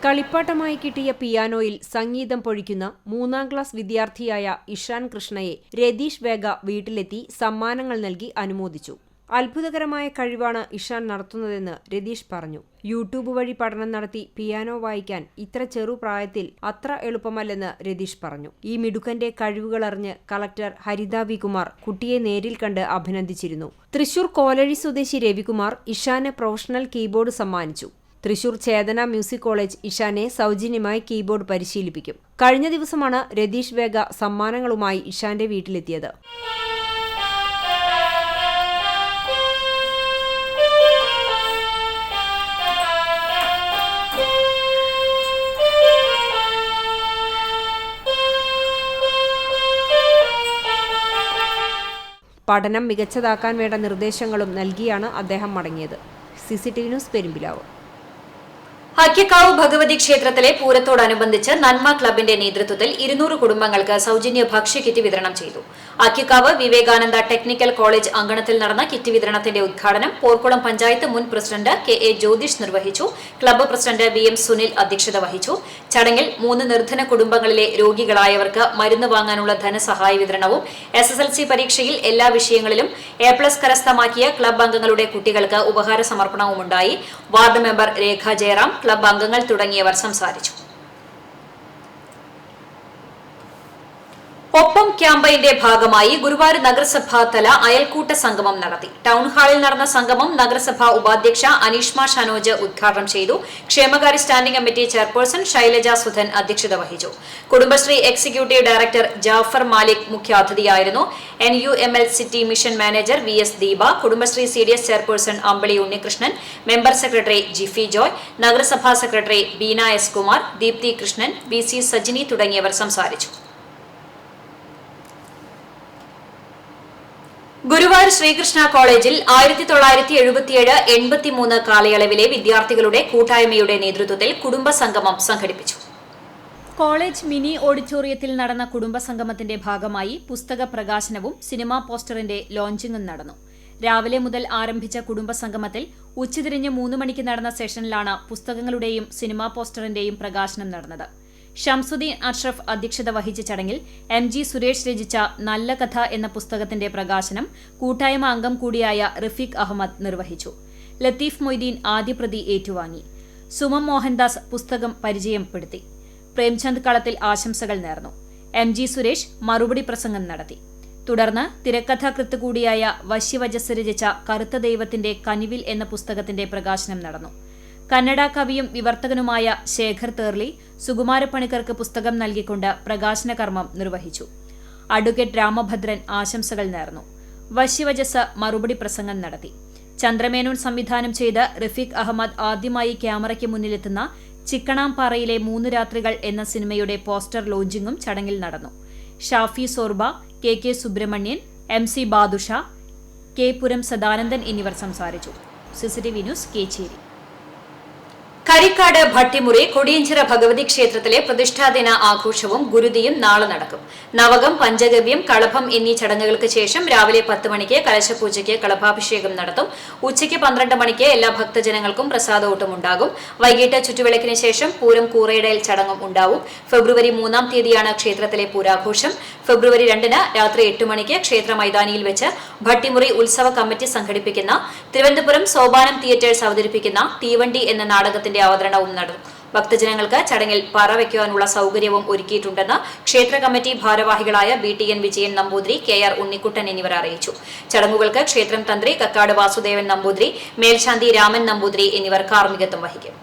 കളിപ്പാട്ടമായി കിട്ടിയ പിയാനോയിൽ സംഗീതം പൊഴിക്കുന്ന 3ാം ക്ലാസ് വിദ്യാർത്ഥിയായ ഇഷാൻ കൃഷ്ണയെ രതീഷ് വേഗ വീട്ടിലെത്തി സമ്മാനങ്ങൾ നൽകി അനുമോദിച്ചു. അത്ഭുതകരമായ കഴിവാണ് ഇഷാൻ നടത്തുന്നതെന്ന് രതീഷ് പറഞ്ഞു. യൂട്യൂബ് വഴി പഠനം നടത്തി പിയാനോ വായിക്കാൻ ഇത്ര ചെറുപ്രായത്തിൽ അത്ര എളുപ്പമല്ലെന്ന് രതീഷ് പറഞ്ഞു. ഈ മിടുക്കന്റെ കഴിവുകളറിഞ്ഞ് കളക്ടർ ഹരിത വി കുമാർ കുട്ടിയെ നേരിൽ കണ്ട് അഭിനന്ദിച്ചിരുന്നു. തൃശൂർ കോലഴി സ്വദേശി രവികുമാർ ഇഷാന് പ്രൊഫഷണൽ കീബോർഡ് സമ്മാനിച്ചു. തൃശൂർ ചേതന മ്യൂസിക് കോളേജ് ഇഷാനെ സൗജന്യമായി കീബോർഡ് പരിശീലിപ്പിക്കും. കഴിഞ്ഞ ദിവസമാണ് രതീഷ് വേഗ സമ്മാനങ്ങളുമായി ഇഷാന്റെ വീട്ടിലെത്തിയത്. പഠനം മികച്ചതാക്കാൻ വേണ്ട നിർദ്ദേശങ്ങളും നൽകിയാണ് അദ്ദേഹം മടങ്ങിയത്. CCTV news Perumpilavu. ഹക്കിക്കാവ് ഭഗവതി ക്ഷേത്രത്തിലെ പൂരത്തോടനുബന്ധിച്ച് നന്മ ക്ലബിന്റെ നേതൃത്വത്തിൽ 200 കുടുംബങ്ങൾക്ക് സൗജന്യ ഭക്ഷ്യക്കിറ്റ് വിതരണം ചെയ്തു. ഹക്കിക്കാവ് വിവേകാനന്ദ ടെക്നിക്കൽ കോളേജ് അങ്കണത്തിൽ നടന്ന കിറ്റ് വിതരണത്തിന്റെ ഉദ്ഘാടനം പോർക്കുളം പഞ്ചായത്ത് മുൻ പ്രസിഡന്റ് KA ജ്യോതിഷ് നിർവഹിച്ചു. ക്ലബ്ബ് പ്രസിഡന്റ് VM സുനിൽ അധ്യക്ഷത വഹിച്ചു. ചടങ്ങിൽ 3 നിർധന കുടുംബങ്ങളിലെ രോഗികളായവർക്ക് മരുന്ന് വാങ്ങാനുള്ള ധനസഹായ വിതരണവും SSLC പരീക്ഷയിൽ എല്ലാ വിഷയങ്ങളിലും A+ കരസ്ഥമാക്കിയ ക്ലബ്ബ് അംഗങ്ങളുടെ കുട്ടികൾക്ക് ഉപഹാര സമർപ്പണവുമുണ്ടായി. Ward member Rekha Jayaram, club അംഗങ്ങൾ തുടങ്ങിയവർ സംസാരിച്ചു. ഒപ്പം ക്യാമ്പയിന്റെ ഭാഗമായി ഗുരുവായൂർ നഗരസഭാ തല അയൽക്കൂട്ട സംഗമം നടത്തി. ടൗൺ ഹാളിൽ നടന്ന സംഗമം നഗരസഭാ ഉപാധ്യക്ഷ അനീഷ്മ ഷനോജ് ഉദ്ഘാടനം ചെയ്തു. ക്ഷേമകാര്യ standing committee chairperson Shailaja Sudhan അധ്യക്ഷത വഹിച്ചു. കുടുംബശ്രീ എക്സിക്യൂട്ടീവ് ഡയറക്ടർ ജാഫർ മാലിക് മുഖ്യാതിഥിയായിരുന്നു. NUML city mission manager VS Deepa, Kudumbashree CDS chairperson Ambili Unnikrishnan, member secretary Jifi Joy, നഗരസഭാ secretary Beena S Kumar, Deepthi Krishnan, VC Sajini തുടങ്ങിയവർ സംസാരിച്ചു. ഗുരുവായൂർ ശ്രീകൃഷ്ണ കോളേജിൽ 1977-83 കാലയളവിലെ വിദ്യാർത്ഥികളുടെ കൂട്ടായ്മയുടെ നേതൃത്വത്തിൽ കുടുംബസംഗമം സംഘടിപ്പിച്ചു. കോളേജ് മിനി ഓഡിറ്റോറിയത്തിൽ നടന്ന കുടുംബസംഗമത്തിന്റെ ഭാഗമായി പുസ്തക പ്രകാശനവും സിനിമാ പോസ്റ്ററിന്റെ ലോഞ്ചിങ്ങും നടന്നു. രാവിലെ മുതൽ ആരംഭിച്ച കുടുംബസംഗമത്തിൽ ഉച്ചതിരിഞ്ഞ് 3 മണിക്ക് നടന്ന സെഷനിലാണ് പുസ്തകങ്ങളുടെയും സിനിമാ പോസ്റ്ററിന്റെയും പ്രകാശനം നടന്നത്. ഷംസുദ്ദീൻ അഷ്റഫ് അധ്യക്ഷത വഹിച്ച ചടങ്ങിൽ MG സുരേഷ് രചിച്ച നല്ല കഥ എന്ന പുസ്തകത്തിന്റെ പ്രകാശനം കൂട്ടായ്മ അംഗം കൂടിയായ റഫീഖ് അഹമ്മദ് നിർവഹിച്ചു. ലത്തീഫ് മൊയ്തീൻ ആദ്യപ്രതി ഏറ്റുവാങ്ങി. സുമം മോഹൻദാസ് പുസ്തകം പരിചയപ്പെടുത്തി. പ്രേംചന്ദ് കളത്തിൽ ആശംസകൾ നേർന്നു. MG സുരേഷ് മറുപടി പ്രസംഗം നടത്തി. തുടർന്ന് തിരക്കഥാകൃത്ത് കൂടിയായ വശ്യവജസ് രചിച്ച കറുത്ത ദൈവത്തിന്റെ കനിവിൽ എന്ന പുസ്തകത്തിന്റെ പ്രകാശനം നടന്നു. കന്നഡ കവിയും വിവർത്തകനുമായ ശേഖർ തേർലി സുകുമാരപ്പണിക്കർക്ക് പുസ്തകം നൽകിക്കൊണ്ട് പ്രകാശന കർമ്മം നിർവഹിച്ചു. അഡ്വക്കേറ്റ് രാമഭദ്രൻ ആശംസകൾ നേർന്നു. വശ്യവജസ് മറുപടി പ്രസംഗം നടത്തി. ചന്ദ്രമേനോൻ സംവിധാനം ചെയ്ത് റഫീഖ് അഹമ്മദ് ആദ്യമായി ക്യാമറയ്ക്ക് മുന്നിലെത്തുന്ന ചിക്കണാംപാറയിലെ 3 രാത്രികൾ എന്ന സിനിമയുടെ പോസ്റ്റർ ലോഞ്ചിങ്ങും ചടങ്ങിൽ നടന്നു. ഷാഫി സോർബ, KK Subramanian, MC Badusha, K Puram Sadanandan എന്നിവർ സംസാരിച്ചു. CCTV news Kechery. കരിക്കാട് ഭട്ടിമുറി കൊടിയഞ്ചിറ ഭഗവതി ക്ഷേത്രത്തിലെ പ്രതിഷ്ഠാദിന ആഘോഷവും ഗുരുതിയും നാളെ നടക്കും. നവകം, പഞ്ചഗവ്യം, കളഭം എന്നീ ചടങ്ങുകൾക്ക് ശേഷം രാവിലെ 10 മണിക്ക് കലശപൂജയ്ക്ക് കളഭാഭിഷേകം നടത്തും. ഉച്ചയ്ക്ക് 12 മണിക്ക് എല്ലാ ഭക്തജനങ്ങൾക്കും പ്രസാദോട്ടം ഉണ്ടാകും. വൈകിട്ട് ചുറ്റുവിളക്കിന് ശേഷം പൂരം കൂറയിടൽ ചടങ്ങും ഉണ്ടാവും. ഫെബ്രുവരി 3-ാം തീയതിയാണ് ക്ഷേത്രത്തിലെ പൂരാഘോഷം. ഫെബ്രുവരി 2-ന് രാത്രി 8 മണിക്ക് ക്ഷേത്ര മൈതാനിയിൽ വെച്ച് ഭട്ടിമുറി ഉത്സവ കമ്മിറ്റി സംഘടിപ്പിക്കുന്ന തിരുവനന്തപുരം സോപാനം തിയേറ്റേഴ്സ് അവതരിപ്പിക്കുന്ന തീവണ്ടി എന്ന നാടകത്തിന്റെ അവതരണവും നടക്കും. ഭക്തജനങ്ങൾക്ക് ചടങ്ങിൽ പറവയ്ക്കുവാനുള്ള സൌകര്യവും ഒരുക്കിയിട്ടുണ്ടെന്ന് ക്ഷേത്ര കമ്മിറ്റി ഭാരവാഹികളായ BTN വിജയൻ നമ്പൂതിരി, KR ഉണ്ണിക്കുട്ടൻ എന്നിവർ അറിയിച്ചു. ചടങ്ങുകൾക്ക് ക്ഷേത്രം തന്ത്രി കക്കാട് വാസുദേവൻ നമ്പൂതിരി, മേൽശാന്തി രാമൻ നമ്പൂതിരി എന്നിവർ കാർമ്മികത്വം വഹിക്കും.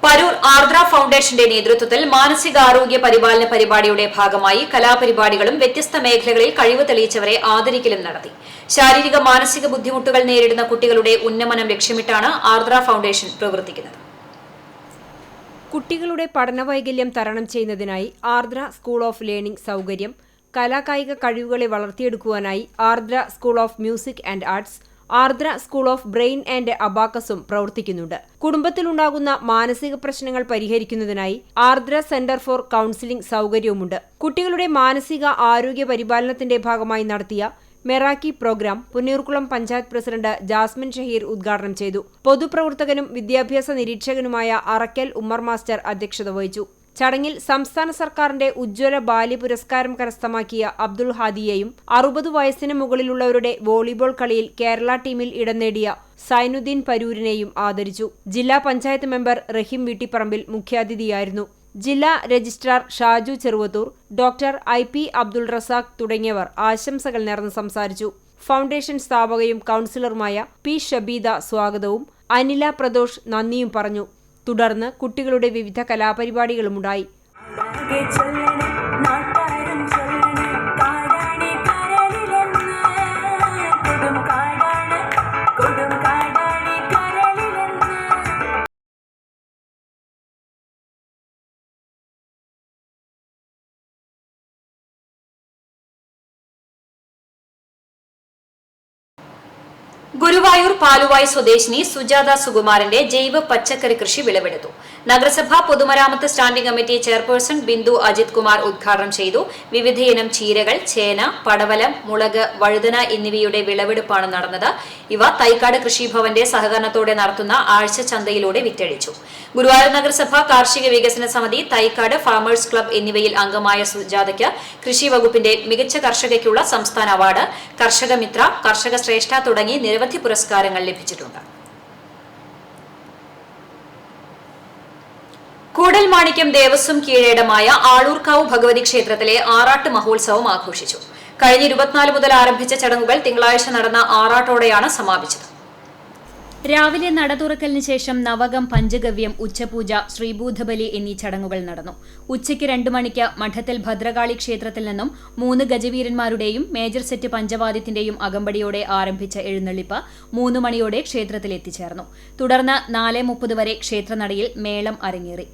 പരൂർ ആർദ്ര ഫൗണ്ടേഷന്റെ നേതൃത്വത്തിൽ മാനസികാരോഗ്യ പരിപാലന പരിപാടിയുടെ ഭാഗമായി കലാപരിപാടികളും വ്യത്യസ്ത മേഖലകളിൽ കഴിവ് തെളിയിച്ചവരെ ആദരിക്കലും നടത്തി. ശാരീരിക മാനസിക ബുദ്ധിമുട്ടുകൾ നേരിടുന്ന കുട്ടികളുടെ ഉന്നമനം ലക്ഷ്യമിട്ടാണ് ആർദ്ര ഫൗണ്ടേഷൻ പ്രവർത്തിക്കുന്നത്. കുട്ടികളുടെ പഠനവൈകല്യം തരണം ചെയ്യുന്നതിനായി ആർദ്ര സ്കൂൾ ഓഫ് ലേണിംഗ് സൗകര്യം, കലാകായിക കഴിവുകളെ വളർത്തിയെടുക്കുവാനായി Ardra school of music and arts, Ardra school of brain and അബാക്കസും പ്രവർത്തിക്കുന്നുണ്ട്. കുടുംബത്തിലുണ്ടാകുന്ന മാനസിക പ്രശ്നങ്ങൾ പരിഹരിക്കുന്നതിനായി ആർദ്ര സെന്റർ ഫോർ കൌൺസിലിംഗ് സൗകര്യവുമുണ്ട്. കുട്ടികളുടെ മാനസിക ആരോഗ്യ പരിപാലനത്തിന്റെ ഭാഗമായി നടത്തിയ Meraki programme Punnayurkulam panchayat president Jasmine Shaheer ഉദ്ഘാടനം ചെയ്തു. പൊതുപ്രവർത്തകനും വിദ്യാഭ്യാസ നിരീക്ഷകനുമായ അറക്കൽ ഉമ്മർ മാസ്റ്റർ അധ്യക്ഷത വഹിച്ചു. ചടങ്ങിൽ സംസ്ഥാന സർക്കാരിന്റെ ഉജ്ജ്വല ബാല്യ പുരസ്കാരം കരസ്ഥമാക്കിയ അബ്ദുൾ ഹാദിയെയും 60 വയസ്സിന് മുകളിലുള്ളവരുടെ വോളിബോൾ കളിയിൽ കേരള ടീമിൽ ഇടം നേടിയ സൈനുദ്ദീൻ പരൂരിനെയും ആദരിച്ചു. ജില്ലാ പഞ്ചായത്ത് മെമ്പർ റഹീം വീട്ടിപ്പറമ്പിൽ മുഖ്യാതിഥിയായിരുന്നു. ജില്ലാ registrar Shaju Cheruvathur, doctor IP Abdul Razak തുടങ്ങിയവർ ആശംസകൾ നേർന്ന് സംസാരിച്ചു. ഫൗണ്ടേഷൻ സ്ഥാപകയും കൌൺസിലറുമായ P ഷബീദ സ്വാഗതവും അനില പ്രദോഷ് നന്ദിയും പറഞ്ഞു. തുടർന്ന് കുട്ടികളുടെ വിവിധ കലാപരിപാടികളുമുണ്ടായി. ഗുരുവായൂർ പാലുവായ് സ്വദേശിനി സുജാത സുകുമാരന്റെ ജൈവ പച്ചക്കറി കൃഷി വിളവെടുത്തു. നഗരസഭാ പൊതുമരാമത്ത് standing committee chairperson Bindu Ajith Kumar ഉദ്ഘാടനം ചെയ്തു. വിവിധയിനം ചീരകൾ, ചേന, പടവലം, മുളക്, വഴുതന എന്നിവയുടെ വിളവെടുപ്പാണ് നടന്നത്. ഇവ തൈക്കാട് കൃഷിഭവന്റെ സഹകരണത്തോടെ നടത്തുന്ന ആഴ്ച ചന്തയിലൂടെ വിറ്റഴിച്ചു. ഗുരുവായൂർ നഗരസഭ കാർഷിക വികസന സമിതി, തൈക്കാട് ഫാമേഴ്സ് ക്ലബ് എന്നിവയിൽ അംഗമായ സുജാതയ്ക്ക് കൃഷി വകുപ്പിന്റെ മികച്ച കർഷകയ്ക്കുള്ള സംസ്ഥാന അവാർഡ്, കർഷക മിത്ര, കർഷക ശ്രേഷ്ഠ തുടങ്ങി നിരവധി പുരസ്കാരങ്ങൾ ലഭിച്ചിട്ടുണ്ട്. കൂടൽമാണിക്യം ദേവസ്വം കീഴേടമായ ആളൂർക്കാവ് ഭഗവതി ക്ഷേത്രത്തിലെ ആറാട്ട് മഹോത്സവം ആഘോഷിച്ചു. കഴിഞ്ഞ 24 മുതൽ ആരംഭിച്ച ചടങ്ങുകൾ തിങ്കളാഴ്ച നടന്ന ആറാട്ടോടെയാണ് സമാപിച്ചത്. രാവിലെ നട തുറക്കലിന് ശേഷം നവകം, പഞ്ചഗവ്യം, ഉച്ചപൂജ, ശ്രീഭൂതബലി എന്നീ ചടങ്ങുകൾ നടന്നു. ഉച്ചയ്ക്ക് 2 മണിക്ക് മഠത്തിൽ ഭദ്രകാളി ക്ഷേത്രത്തിൽ നിന്നും 3 ഗജവീരന്മാരുടെയും മേജർ സെറ്റ് പഞ്ചവാദ്യത്തിന്റെയും അകമ്പടിയോടെ ആരംഭിച്ച എഴുന്നള്ളിപ്പ് 3 മണിയോടെ ക്ഷേത്രത്തിൽ എത്തിച്ചേർന്നു. തുടർന്ന് 4:30 വരെ ക്ഷേത്രനടയിൽ മേളം അരങ്ങേറി.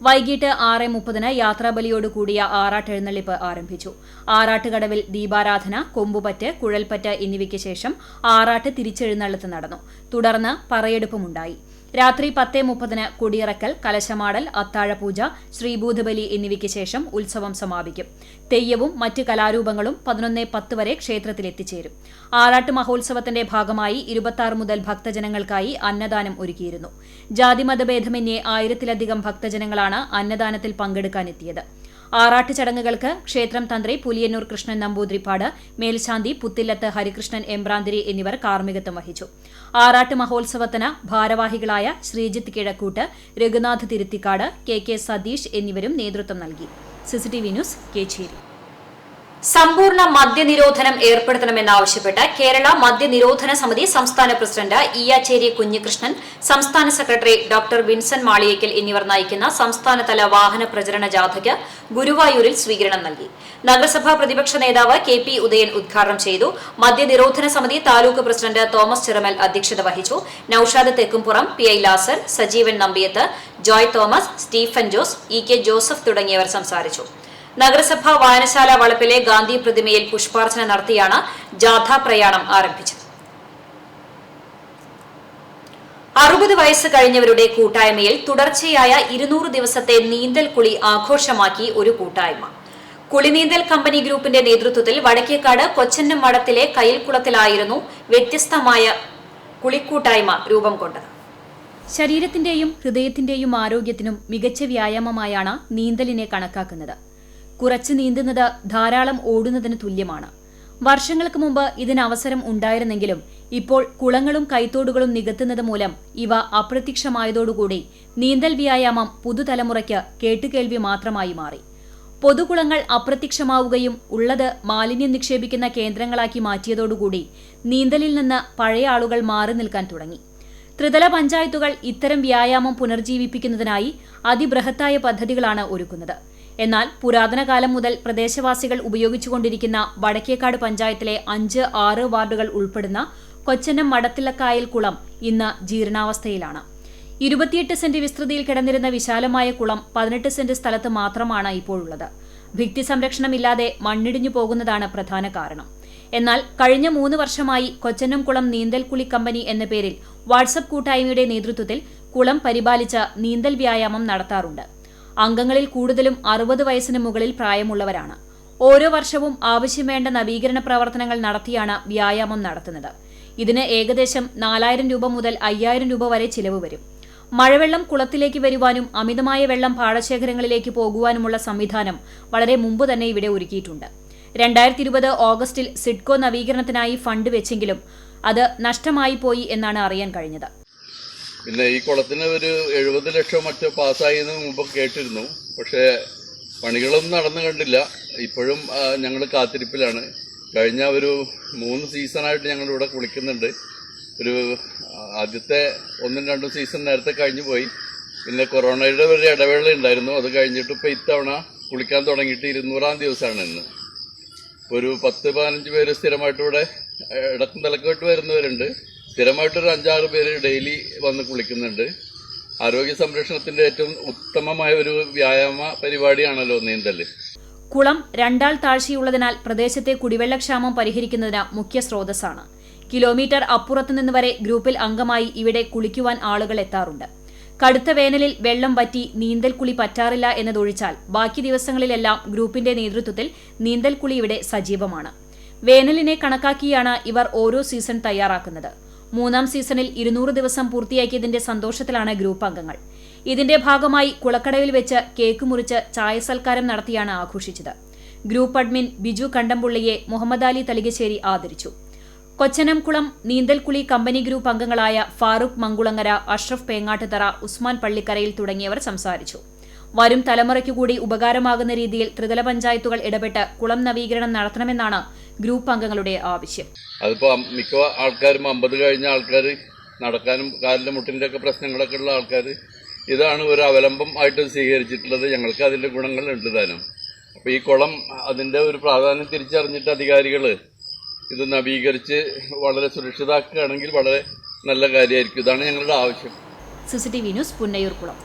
വൈകിട്ട് 6:30 യാത്രാബലിയോടുകൂടിയ ആറാട്ട് എഴുന്നള്ളിപ്പ് ആരംഭിച്ചു. ആറാട്ടുകടവിൽ ദീപാരാധന, കൊമ്പുപറ്റ്, കുഴൽപ്പറ്റ് എന്നിവയ്ക്ക് ശേഷം ആറാട്ട് തിരിച്ചെഴുന്നള്ളത്ത് നടന്നു. തുടർന്ന് പറയെടുപ്പുമുണ്ടായി. രാത്രി 10:30 കൊടിയിറക്കൽ, കലശമാടൽ, അത്താഴപൂജ, ശ്രീഭൂതബലി എന്നിവയ്ക്ക് ശേഷം ഉത്സവം സമാപിക്കും. തെയ്യവും മറ്റ് കലാരൂപങ്ങളും 11:10 വരെ ക്ഷേത്രത്തിൽ എത്തിച്ചേരും. ആറാട്ട് മഹോത്സവത്തിന്റെ ഭാഗമായി 26 മുതൽ ഭക്തജനങ്ങൾക്കായി അന്നദാനം ഒരുക്കിയിരുന്നു. ജാതിമതഭേദമന്യേ 1000-ലധികം ഭക്തജനങ്ങളാണ് അന്നദാനത്തിൽ പങ്കെടുക്കാനെത്തിയത്. ആറാട്ട് ചടങ്ങുകൾക്ക് ക്ഷേത്രം തന്ത്രി പുലിയന്നൂർ കൃഷ്ണൻ നമ്പൂതിരിപ്പാട്, മേൽശാന്തി പുത്തില്ലത്ത് ഹരികൃഷ്ണൻ എമ്പ്രാന്തിരി എന്നിവർ കാർമ്മികത്വം വഹിച്ചു. ആറാട്ട് മഹോത്സവത്തിന് ഭാരവാഹികളായ ശ്രീജിത്ത് കിഴക്കൂട്ട്, രഘുനാഥ് തിരുത്തിക്കാട്, KK സതീഷ് എന്നിവരും നേതൃത്വം നൽകി. CCTV news, Kechery. സമ്പൂർണ്ണ മദ്യനിരോധനം ഏർപ്പെടുത്തണമെന്നാവശ്യപ്പെട്ട് കേരള മദ്യനിരോധന സമിതി സംസ്ഥാന പ്രസിഡന്റ് ഈയാച്ചേരി കുഞ്ഞികൃഷ്ണൻ, സംസ്ഥാന സെക്രട്ടറി ഡോക്ടർ വിൻസൻ മാളിയേക്കൽ എന്നിവർ നയിക്കുന്ന സംസ്ഥാനതല വാഹന പ്രചരണ ജാഥയ്ക്ക് ഗുരുവായൂരിൽ സ്വീകരണം നൽകി. നഗരസഭാ പ്രതിപക്ഷ നേതാവ് KP ഉദയൻ ഉദ്ഘാടനം ചെയ്തു. മദ്യനിരോധന സമിതി താലൂക്ക് പ്രസിഡന്റ് തോമസ് ചിറമൽ അധ്യക്ഷത വഹിച്ചു. Noushad Thekkumpuram, PI Lazar, Sajeevan Nambiath, Joy Thomas, Stephen Jose, EK Joseph തുടങ്ങിയവർ സംസാരിച്ചു. നഗരസഭാ വായനശാല വളപ്പിലെ ഗാന്ധി പ്രതിമയിൽ പുഷ്പാർച്ചന നടത്തിയാണ് ജാഥാ പ്രയാണം ആരംഭിച്ചത്. 60 വയസ്സ് കഴിഞ്ഞവരുടെ കൂട്ടായ്മയിൽ തുടർച്ചയായ 200 ദിവസത്തെ നീന്തൽ കുളി ആഘോഷമാക്കി ഒരു കൂട്ടായ്മ. കുളിനീന്തൽ കമ്പനി ഗ്രൂപ്പിന്റെ നേതൃത്വത്തിൽ വടക്കേക്കാട് കൊച്ചന്നം മഠത്തിലെ കയിൽക്കുളത്തിലായിരുന്നു വ്യത്യസ്തമായ കുളിക്കൂട്ടായ്മ രൂപം കൊണ്ടത്. ശരീരത്തിന്റെയും ഹൃദയത്തിന്റെയും ആരോഗ്യത്തിനും മികച്ച വ്യായാമമായാണ് നീന്തലിനെ കണക്കാക്കുന്നത്. കുറച്ച് നീന്തുന്നത് ധാരാളം ഓടുന്നതിന് തുല്യമാണ്. വർഷങ്ങൾക്ക് മുമ്പ് ഇതിന് അവസരം ഉണ്ടായിരുന്നെങ്കിലും ഇപ്പോൾ കുളങ്ങളും കൈത്തോടുകളും നികത്തുന്നത് മൂലം ഇവ അപ്രത്യക്ഷമായതോടുകൂടി നീന്തൽ വ്യായാമം പുതുതലമുറയ്ക്ക് കേട്ടുകേൾവി മാത്രമായി മാറി. പൊതുകുളങ്ങൾ അപ്രത്യക്ഷമാവുകയും ഉള്ളത് മാലിന്യം നിക്ഷേപിക്കുന്ന കേന്ദ്രങ്ങളാക്കി മാറ്റിയതോടുകൂടി നീന്തലിൽ നിന്ന് പഴയ ആളുകൾ മാറി നിൽക്കാൻ തുടങ്ങി. ത്രിതല പഞ്ചായത്തുകൾ ഇത്തരം വ്യായാമം പുനർജീവിപ്പിക്കുന്നതിനായി അതിബൃഹത്തായ പദ്ധതികളാണ് ഒരുക്കുന്നത്. എന്നാൽ പുരാതന കാലം മുതൽ പ്രദേശവാസികൾ ഉപയോഗിച്ചുകൊണ്ടിരിക്കുന്ന വടക്കേക്കാട് പഞ്ചായത്തിലെ 5, 6 വാർഡുകൾ ഉൾപ്പെടുന്ന കൊച്ചനം മടത്തിലക്കായൽ കുളം ഇന്ന് ജീർണാവസ്ഥയിലാണ്. 28 സെന്റ് വിസ്തൃതിയിൽ കിടന്നിരുന്ന വിശാലമായ കുളം 18 സെന്റ് സ്ഥലത്ത് മാത്രമാണ് ഇപ്പോഴുള്ളത്. ഭിത്തി സംരക്ഷണമില്ലാതെ മണ്ണിടിഞ്ഞു പോകുന്നതാണ് പ്രധാന കാരണം. എന്നാൽ കഴിഞ്ഞ 3 വർഷമായി കൊച്ചനം കുളം നീന്തൽക്കുളി കമ്പനി എന്ന പേരിൽ വാട്സപ്പ് കൂട്ടായ്മയുടെ നേതൃത്വത്തിൽ കുളം പരിപാലിച്ച് നീന്തൽ വ്യായാമം നടത്താറുണ്ട്. അംഗങ്ങളിൽ കൂടുതലും 60 വയസ്സിന് മുകളിൽ പ്രായമുള്ളവരാണ്. ഓരോ വർഷവും ആവശ്യം വേണ്ട നവീകരണ പ്രവർത്തനങ്ങൾ നടത്തിയാണ് വ്യായാമം നടത്തുന്നത്. ഇതിന് ഏകദേശം 4000 രൂപ മുതൽ 5000 രൂപ വരെ ചിലവ് വരും. മഴവെള്ളം കുളത്തിലേക്ക് വരുവാനും അമിതമായ വെള്ളം പാടശേഖരങ്ങളിലേക്ക് പോകുവാനുമുള്ള സംവിധാനം വളരെ മുമ്പ് തന്നെ ഇവിടെ ഒരുക്കിയിട്ടുണ്ട്. 2020 ഓഗസ്റ്റിൽ സിഡ്കോ നവീകരണത്തിനായി ഫണ്ട് വെച്ചെങ്കിലും അത് നഷ്ടമായി പോയി എന്നാണ് അറിയാൻ കഴിഞ്ഞത്. പിന്നെ ഈ കുളത്തിന് ഒരു 70 ലക്ഷം മറ്റോ പാസ്സായെന്ന് മുമ്പ് കേട്ടിരുന്നു. പക്ഷേ പണികളൊന്നും നടന്നു കണ്ടില്ല. ഇപ്പോഴും ഞങ്ങൾ കാത്തിരിപ്പിലാണ്. കഴിഞ്ഞ ഒരു 3 സീസണായിട്ട് ഞങ്ങളിവിടെ കുളിക്കുന്നുണ്ട്. ഒരു ആദ്യത്തെ 1-2 സീസൺ നേരത്തെ കഴിഞ്ഞു പോയി. പിന്നെ കൊറോണയുടെ ഒരു ഇടവേള ഉണ്ടായിരുന്നു. അത് കഴിഞ്ഞിട്ട് ഇപ്പോൾ ഇത്തവണ കുളിക്കാൻ തുടങ്ങിയിട്ട് 200-ാം ദിവസമാണ് ഇന്ന്. ഒരു 10-15 പേര് സ്ഥിരമായിട്ട് ഇവിടെ ഇടക്കും തലക്കോട്ട് വരുന്നവരുണ്ട്. സ്ഥിരമായിട്ടൊരു 5-6 പേര് ഡെയിലി വന്ന് കുളിക്കുന്നുണ്ട്. ആരോഗ്യ സംരക്ഷണത്തിന്റെ ഏറ്റവും ഉത്തമമായ ഒരു വ്യായാമ പരിപാടിയാണല്ലോ നീന്തൽ. കുളം 2 ആൾ താഴ്ചയുള്ളതിനാൽ പ്രദേശത്തെ കുടിവെള്ളക്ഷാമം പരിഹരിക്കുന്നതിന് മുഖ്യ സ്രോതസ്സാണ്. കിലോമീറ്റർ അപ്പുറത്തുനിന്ന് വരെ ഗ്രൂപ്പിൽ അംഗമായി ഇവിടെ കുളിക്കുവാൻ ആളുകൾ എത്താറുണ്ട്. കടുത്ത വേനലിൽ വെള്ളം വറ്റി നീന്തൽക്കുളി പറ്റാറില്ല എന്നതൊഴിച്ചാൽ ബാക്കി ദിവസങ്ങളിലെല്ലാം ഗ്രൂപ്പിന്റെ നേതൃത്വത്തിൽ നീന്തൽക്കുളി ഇവിടെ സജീവമാണ്. വേനലിനെ കണക്കാക്കിയാണ് ഇവർ ഓരോ സീസൺ തയ്യാറാക്കുന്നത്. 3-ാം സീസണിൽ 200 ദിവസം പൂർത്തിയാക്കിയതിന്റെ സന്തോഷത്തിലാണ് ഗ്രൂപ്പ് അംഗങ്ങൾ. ഇതിന്റെ ഭാഗമായി കുളക്കടവിൽ വെച്ച് കേക്ക് മുറിച്ച് ചായ സൽക്കാരം നടത്തിയാണ് ആഘോഷിച്ചത്. ഗ്രൂപ്പ് അഡ്മിൻ ബിജു കണ്ടംപുള്ളിയെ മുഹമ്മദ് അലി തളികശ്ശേരി ആദരിച്ചു. കൊച്ചനംകുളം നീന്തൽക്കുളി കമ്പനി ഗ്രൂപ്പ് അംഗങ്ങളായ ഫാറൂഖ് മങ്കുളങ്ങര, അഷ്റഫ് പേങ്ങാട്ടുതറ, ഉസ്മാൻ പള്ളിക്കരയിൽ തുടങ്ങിയവർ സംസാരിച്ചു. വരും തലമുറയ്ക്കുകൂടി ഉപകാരമാകുന്ന രീതിയിൽ ത്രിതല പഞ്ചായത്തുകൾ ഇടപെട്ട് കുളം നവീകരണം നടത്തണമെന്നാണ് ഗ്രൂപ്പ് അംഗങ്ങളുടെ ആവശ്യം. അതിപ്പോ മിക്ക ആൾക്കാരും 50 കഴിഞ്ഞ ആൾക്കാർ, നടക്കാനും കാലിന്റെ മുട്ടിന്റെ ഒക്കെ പ്രശ്നങ്ങളൊക്കെ ഉള്ള ആൾക്കാർ ഇതാണ് ഒരു അവലംബം ആയിട്ട് സ്വീകരിച്ചിട്ടുള്ളത്. ഞങ്ങൾക്ക് അതിന്റെ ഗുണങ്ങൾ ഉണ്ട് താനും. അപ്പൊ ഈ കുളം അതിന്റെ ഒരു പ്രാധാന്യം തിരിച്ചറിഞ്ഞിട്ട് അധികാരികൾ ഇത് നവീകരിച്ച് വളരെ സുരക്ഷിതമാക്കുകയാണെങ്കിൽ വളരെ നല്ല കാര്യമായിരിക്കും. ഇതാണ് ഞങ്ങളുടെ ആവശ്യം. CCTV news, Punnayurkulam.